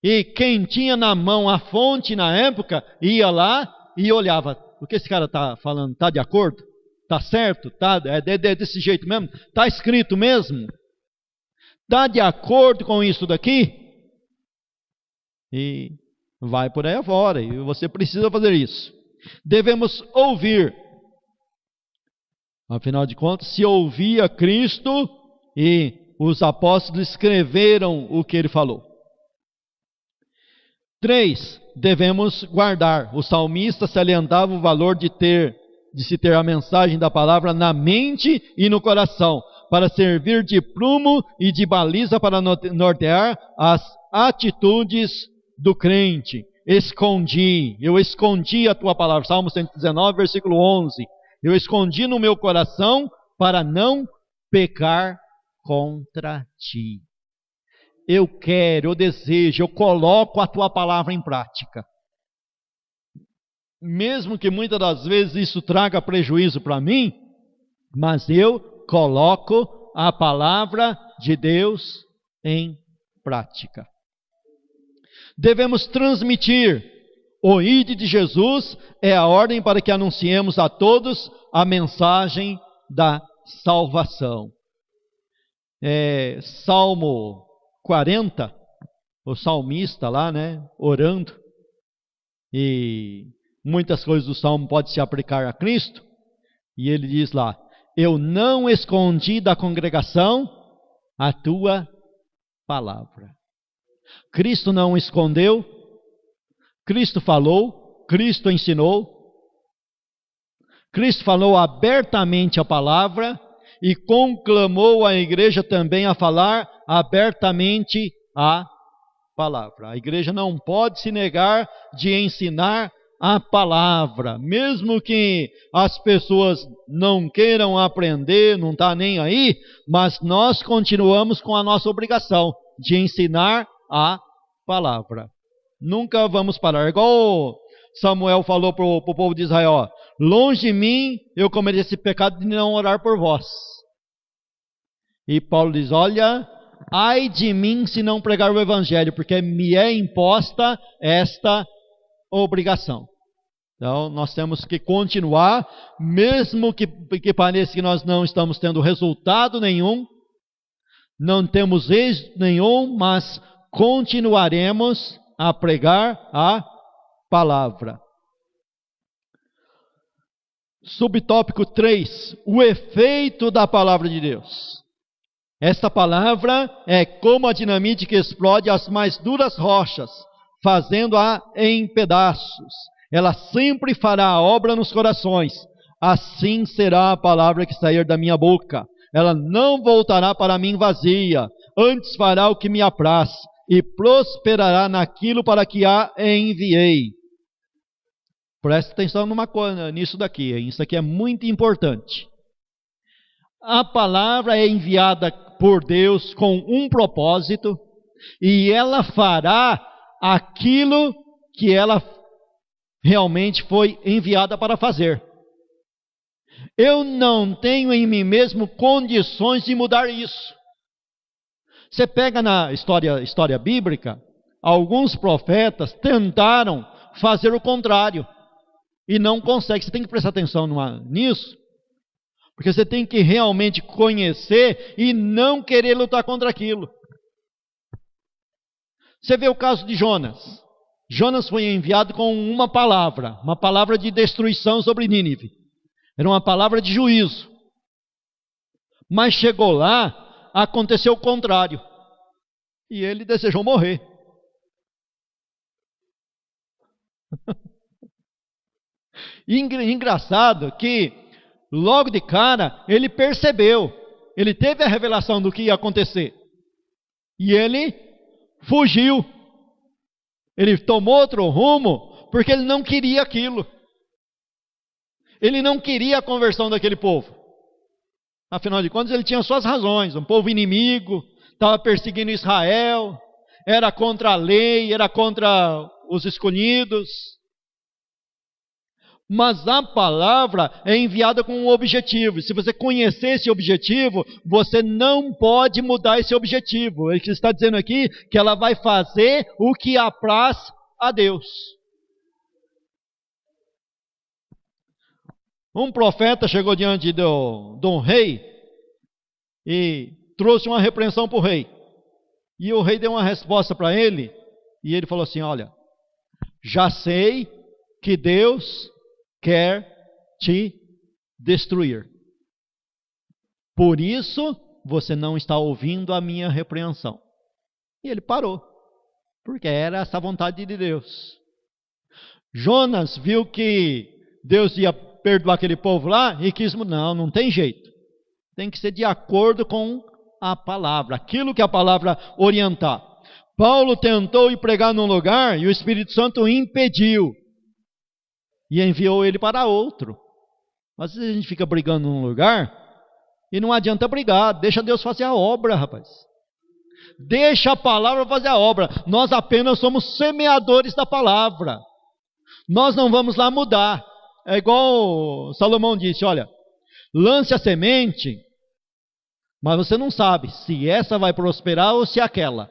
E quem tinha na mão a fonte na época, ia lá e olhava. O que esse cara está falando? Está de acordo? Está certo? É desse jeito mesmo? Está escrito mesmo? Está de acordo com isso daqui? E vai por aí afora. E você precisa fazer isso. Devemos ouvir. Afinal de contas, se ouvia Cristo e os apóstolos escreveram o que ele falou. 3. Devemos guardar. O salmista salientava o valor de se ter a mensagem da palavra na mente e no coração, para servir de prumo e de baliza para nortear as atitudes do crente. Eu escondi a tua palavra. Salmo 119, versículo 11. Eu escondi no meu coração para não pecar contra ti. Eu quero, eu desejo, eu coloco a tua palavra em prática. Mesmo que muitas das vezes isso traga prejuízo para mim, mas eu coloco a palavra de Deus em prática. Devemos transmitir. O ide de Jesus é a ordem para que anunciemos a todos a mensagem da salvação. Salmo 40, o salmista lá, né, orando, e muitas coisas do salmo podem se aplicar a Cristo, e ele diz lá: eu não escondi da congregação a tua palavra. Cristo não escondeu, Cristo falou, Cristo ensinou, Cristo falou abertamente a palavra e conclamou a igreja também a falar abertamente a palavra. A igreja não pode se negar de ensinar a palavra, mesmo que as pessoas não queiram aprender, não está nem aí, mas nós continuamos com a nossa obrigação de ensinar a palavra. Nunca vamos parar. Igual Samuel falou para o povo de Israel: longe de mim eu cometi esse pecado de não orar por vós. E Paulo diz: olha, ai de mim se não pregar o evangelho, porque me é imposta esta obrigação. Então, nós temos que continuar, mesmo que pareça que nós não estamos tendo resultado nenhum, não temos êxito nenhum, mas continuaremos a pregar a palavra. Subtópico 3, o efeito da palavra de Deus. Esta palavra é como a dinamite que explode as mais duras rochas, fazendo-a em pedaços. Ela sempre fará a obra nos corações. Assim será a palavra que sair da minha boca. ela não voltará para mim vazia, antes fará o que me apraz, e prosperará naquilo para que a enviei. Presta atenção nisso daqui, hein? Isso aqui é muito importante. A palavra é enviada por Deus com um propósito, e ela fará aquilo que ela realmente foi enviada para fazer. Eu não tenho em mim mesmo condições de mudar isso. Você pega na história bíblica, alguns profetas tentaram fazer o contrário e não conseguem. Você tem que prestar atenção nisso, porque você tem que realmente conhecer e não querer lutar contra aquilo. Você vê o caso de Jonas. Jonas foi enviado com uma palavra de destruição sobre Nínive. Era uma palavra de juízo. Mas chegou lá, aconteceu o contrário. E ele desejou morrer. Engraçado que, logo de cara, ele percebeu. Ele teve a revelação do que ia acontecer. E ele fugiu. Ele tomou outro rumo, porque ele não queria aquilo. Ele não queria a conversão daquele povo. Afinal de contas, ele tinha suas razões. Um povo inimigo, estava perseguindo Israel, era contra a lei, era contra os escolhidos. Mas a palavra é enviada com um objetivo. E se você conhecer esse objetivo, você não pode mudar esse objetivo. Ele está dizendo aqui que ela vai fazer o que apraz a Deus. Um profeta chegou diante de um rei e trouxe uma repreensão para o rei. E o rei deu uma resposta para ele, e ele falou assim: olha, já sei que Deus quer te destruir. Por isso, você não está ouvindo a minha repreensão. E ele parou, porque era essa vontade de Deus. Jonas viu que Deus ia perdoar aquele povo lá e quis, não tem jeito. Tem que ser de acordo com a palavra, aquilo que a palavra orientar. Paulo tentou ir pregar num lugar e o Espírito Santo impediu. E enviou ele para outro. Às vezes a gente fica brigando num lugar e não adianta brigar. Deixa Deus fazer a obra, rapaz. Deixa a palavra fazer a obra. Nós apenas somos semeadores da palavra. Nós não vamos lá mudar. É igual Salomão disse, olha, lance a semente, mas você não sabe se essa vai prosperar ou se aquela.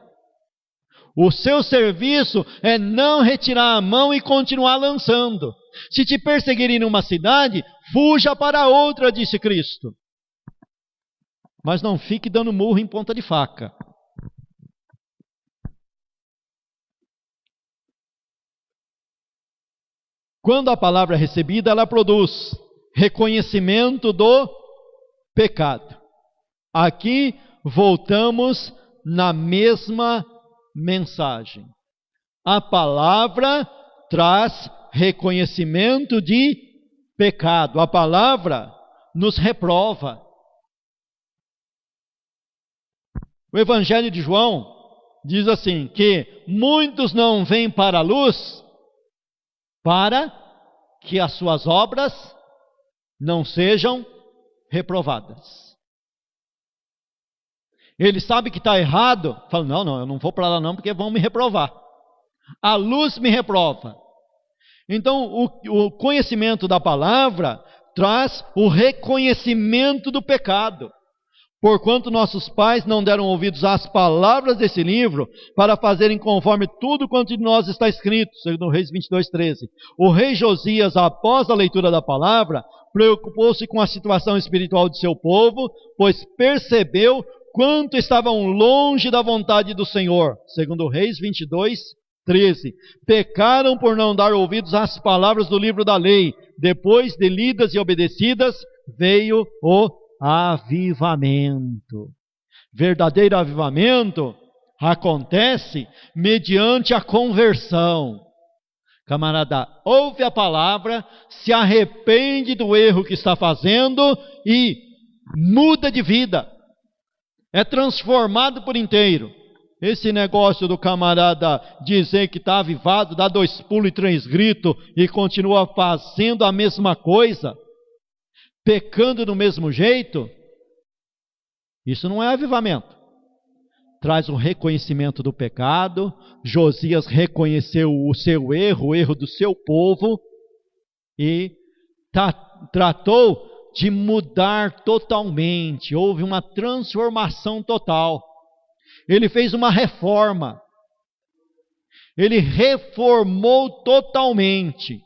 O seu serviço é não retirar a mão e continuar lançando. Se te perseguirem numa cidade, fuja para outra, disse Cristo. Mas não fique dando murro em ponta de faca. Quando a palavra é recebida, ela produz reconhecimento do pecado. Aqui voltamos na mesma mensagem. A palavra traz reconhecimento de pecado. A palavra nos reprova. O Evangelho de João diz assim, que muitos não vêm para a luz para que as suas obras não sejam reprovadas. Ele sabe que está errado, fala, não, eu não vou para lá não, porque vão me reprovar. A luz me reprova. Então, o conhecimento da palavra traz o reconhecimento do pecado. Porquanto nossos pais não deram ouvidos às palavras desse livro, para fazerem conforme tudo quanto de nós está escrito, segundo Reis 22:13. O rei Josias, após a leitura da palavra, preocupou-se com a situação espiritual de seu povo, pois percebeu quanto estavam longe da vontade do Senhor, segundo Reis 22:13. Pecaram por não dar ouvidos às palavras do livro da lei. Depois de lidas e obedecidas, veio o avivamento. Verdadeiro avivamento acontece mediante a conversão. Camarada, ouve a palavra, se arrepende do erro que está fazendo e muda de vida, é transformado por inteiro. Esse negócio do camarada dizer que está avivado, dá 2 pulos e 3 gritos e continua fazendo a mesma coisa, pecando do mesmo jeito, isso não é avivamento. Traz um reconhecimento do pecado. Josias reconheceu o seu erro, o erro do seu povo, e tratou de mudar totalmente. Houve uma transformação total. Ele fez uma reforma. Ele reformou totalmente.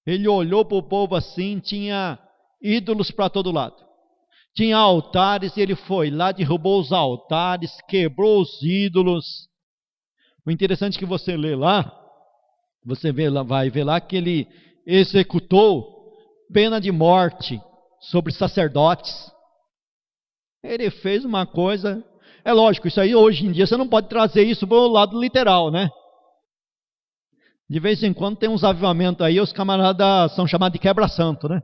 Ele olhou para o povo assim, tinha ídolos para todo lado. Tinha altares, e ele foi lá, derrubou os altares, quebrou os ídolos. O interessante é que você lê lá, você vai ver lá que ele executou pena de morte sobre sacerdotes. Ele fez uma coisa, é lógico, isso aí hoje em dia você não pode trazer isso para o lado literal, né? De vez em quando tem uns avivamentos aí, os camaradas são chamados de quebra-santo, né?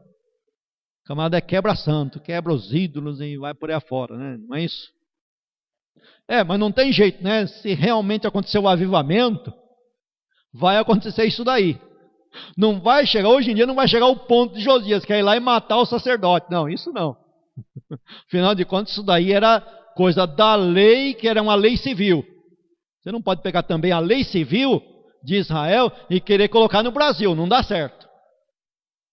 O camarada é quebra-santo, quebra os ídolos e vai por aí afora, né? Não é isso? Mas não tem jeito, né? Se realmente acontecer o avivamento, vai acontecer isso daí. Não vai chegar, hoje em dia não vai chegar o ponto de Josias, que é ir lá e matar o sacerdote. Não, isso não. Afinal de contas, isso daí era coisa da lei, que era uma lei civil. Você não pode pegar também a lei civil de Israel e querer colocar no Brasil, não dá certo.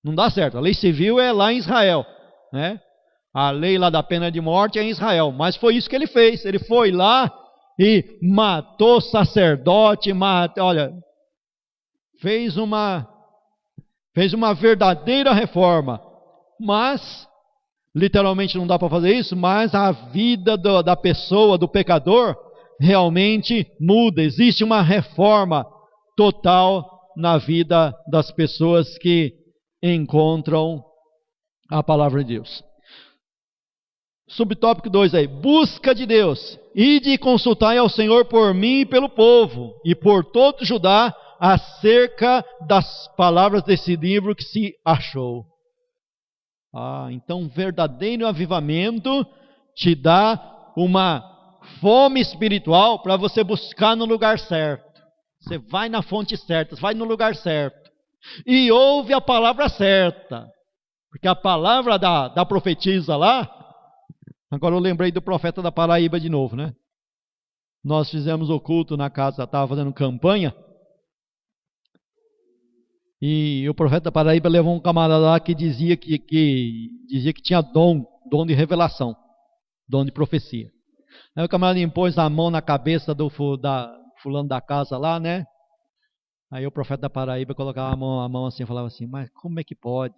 Não dá certo, a lei civil é lá em Israel, né? A lei lá da pena de morte é em Israel, mas foi isso que ele fez. Ele foi lá e matou sacerdote, fez uma verdadeira reforma. Mas, literalmente não dá para fazer isso, mas a vida da pessoa, do pecador, realmente muda. Existe uma reforma total na vida das pessoas que encontram a palavra de Deus. Subtópico 2 aí, busca de Deus. Ide e consultai ao Senhor por mim e pelo povo, e por todo Judá, acerca das palavras desse livro que se achou. Então um verdadeiro avivamento te dá uma fome espiritual para você buscar no lugar certo. Você vai na fonte certa, vai no lugar certo. E ouve a palavra certa, porque a palavra da profetisa lá, agora eu lembrei do profeta da Paraíba de novo, né? Nós fizemos o culto na casa, estava fazendo campanha, e o profeta da Paraíba levou um camarada lá que dizia que tinha dom de revelação, dom de profecia. Aí o camarada impôs a mão na cabeça do fulano da casa lá, né? Aí o profeta da Paraíba colocava a mão assim e falava assim, mas como é que pode?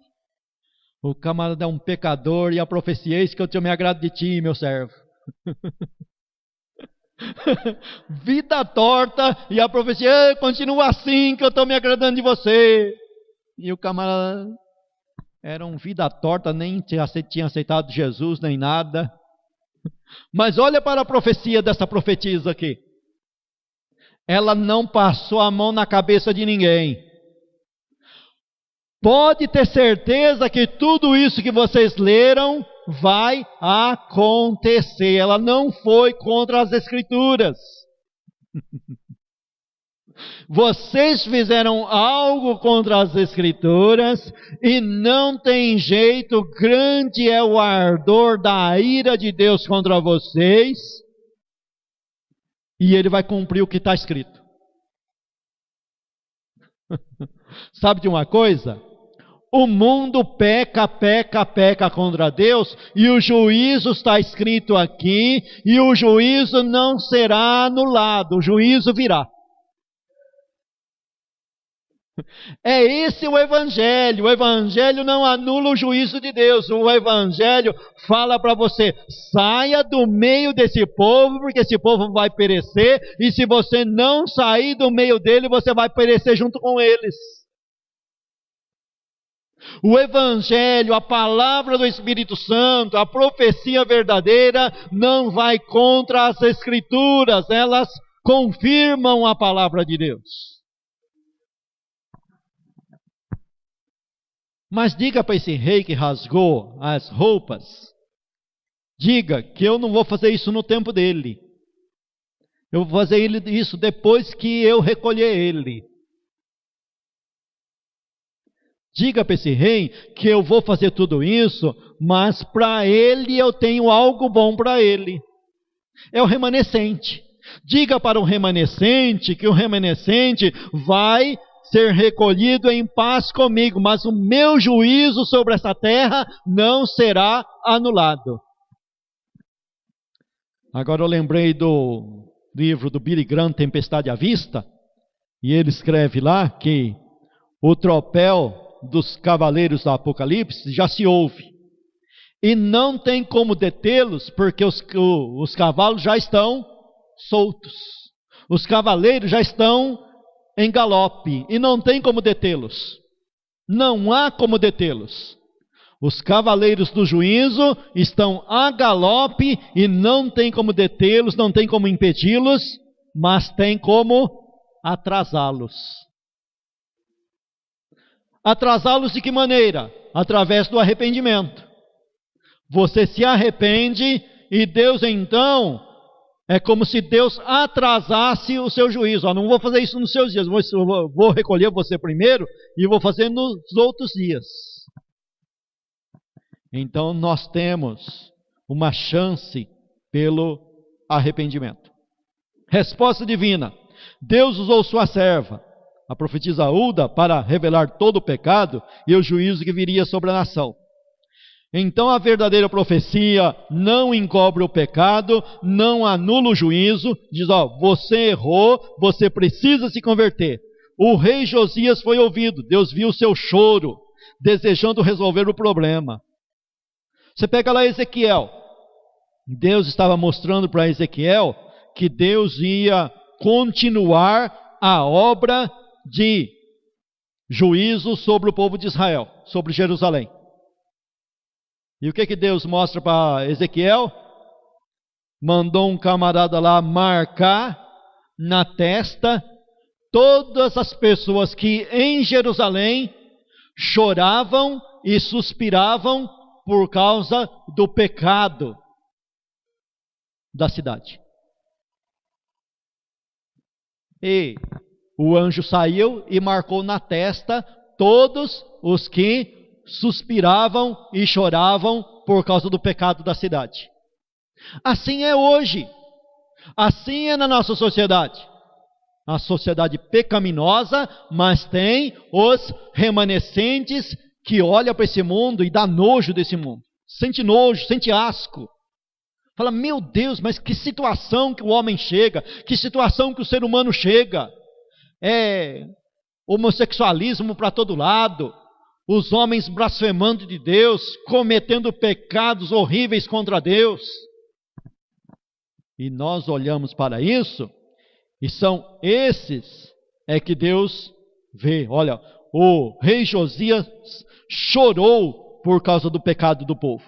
O camarada é um pecador e a profecia é isso que eu me agrado de ti, meu servo. Vida torta e a profecia continua assim que eu estou me agradando de você. E o camarada era um vida torta, nem tinha aceitado Jesus nem nada. Mas olha para a profecia dessa profetisa aqui. Ela não passou a mão na cabeça de ninguém. Pode ter certeza que tudo isso que vocês leram vai acontecer. Ela não foi contra as Escrituras. Vocês fizeram algo contra as Escrituras e não tem jeito, grande é o ardor da ira de Deus contra vocês. E ele vai cumprir o que está escrito. Sabe de uma coisa? O mundo peca contra Deus, e o juízo está escrito aqui, e o juízo não será anulado, o juízo virá. É esse o Evangelho não anula o juízo de Deus, o Evangelho fala para você, saia do meio desse povo, porque esse povo vai perecer, e se você não sair do meio dele, você vai perecer junto com eles. O Evangelho, a palavra do Espírito Santo, a profecia verdadeira, não vai contra as Escrituras, elas confirmam a palavra de Deus. Mas diga para esse rei que rasgou as roupas, Diga que eu não vou fazer isso no tempo dele. Eu vou fazer isso depois que eu recolher ele. Diga para esse rei que eu vou fazer tudo isso, mas para ele eu tenho algo bom para ele. É o remanescente. Diga para o remanescente que o remanescente vai ser recolhido em paz comigo, mas o meu juízo sobre essa terra não será anulado. Agora eu lembrei do livro do Billy Graham, Tempestade à Vista, e ele escreve lá que o tropel dos cavaleiros do Apocalipse já se ouve, e não tem como detê-los, porque os cavalos já estão soltos, os cavaleiros já estão em galope, e não tem como detê-los, não há como detê-los. Os cavaleiros do juízo estão a galope e não tem como detê-los, não tem como impedi-los, mas tem como atrasá-los. Atrasá-los de que maneira? Através do arrependimento. Você se arrepende e Deus então, é como se Deus atrasasse o seu juízo. Não vou fazer isso nos seus dias, vou recolher você primeiro e vou fazer nos outros dias. Então nós temos uma chance pelo arrependimento. Resposta divina. Deus usou sua serva, a profetisa Hulda, para revelar todo o pecado e o juízo que viria sobre a nação. Então a verdadeira profecia não encobre o pecado, não anula o juízo, diz, você errou, você precisa se converter. O rei Josias foi ouvido, Deus viu o seu choro, desejando resolver o problema. Você pega lá Ezequiel, Deus estava mostrando para Ezequiel que Deus ia continuar a obra de juízo sobre o povo de Israel, sobre Jerusalém. E o que Deus mostra para Ezequiel? Mandou um camarada lá marcar na testa todas as pessoas que em Jerusalém choravam e suspiravam por causa do pecado da cidade. E o anjo saiu e marcou na testa todos os que suspiravam e choravam por causa do pecado da cidade. Assim é hoje. Assim é na nossa sociedade. A sociedade pecaminosa, mas tem os remanescentes que olha para esse mundo e dá nojo desse mundo. Sente nojo, sente asco. Fala, meu Deus, mas que situação que o homem chega, que situação que o ser humano chega. É homossexualismo para todo lado, os homens blasfemando de Deus, cometendo pecados horríveis contra Deus. E nós olhamos para isso, e são esses que Deus vê. Olha, o rei Josias chorou por causa do pecado do povo.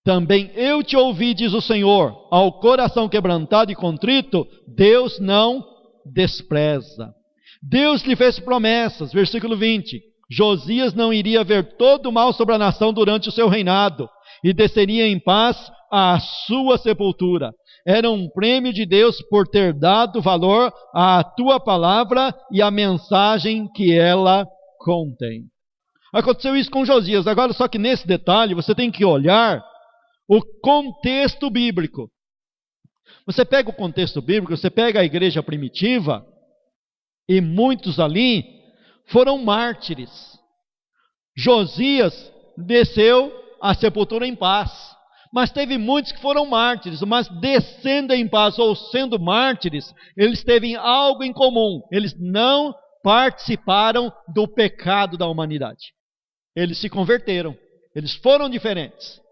Também eu te ouvi, diz o Senhor, ao coração quebrantado e contrito, Deus não despreza. Deus lhe fez promessas, versículo 20, Josias não iria ver todo o mal sobre a nação durante o seu reinado, e desceria em paz à sua sepultura. Era um prêmio de Deus por ter dado valor à tua palavra e à mensagem que ela contém. Aconteceu isso com Josias. Agora, só que nesse detalhe, você tem que olhar o contexto bíblico. Você pega o contexto bíblico, você pega a igreja primitiva, e muitos ali foram mártires. Josias desceu à sepultura em paz. Mas teve muitos que foram mártires, mas descendo em paz ou sendo mártires, eles têm algo em comum. Eles não participaram do pecado da humanidade. Eles se converteram. Eles foram diferentes.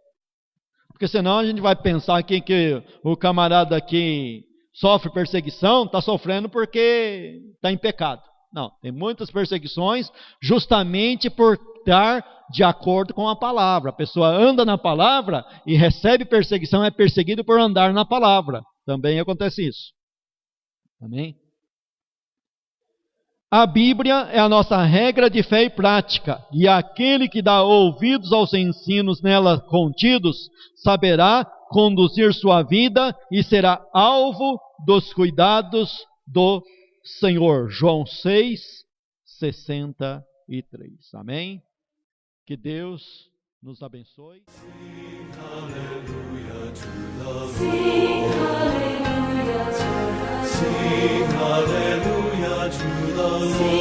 Porque senão a gente vai pensar aqui que o camarada que sofre perseguição está sofrendo porque está em pecado. Não, tem muitas perseguições justamente por estar de acordo com a palavra. A pessoa anda na palavra e recebe perseguição, é perseguido por andar na palavra. Também acontece isso. Amém? A Bíblia é a nossa regra de fé e prática, e aquele que dá ouvidos aos ensinos nela contidos, saberá conduzir sua vida e será alvo dos cuidados do Senhor. João 6:63. Amém? Que Deus nos abençoe. Sing hallelujah to the Lord. Sing hallelujah to the Lord. Sing hallelujah to the Lord.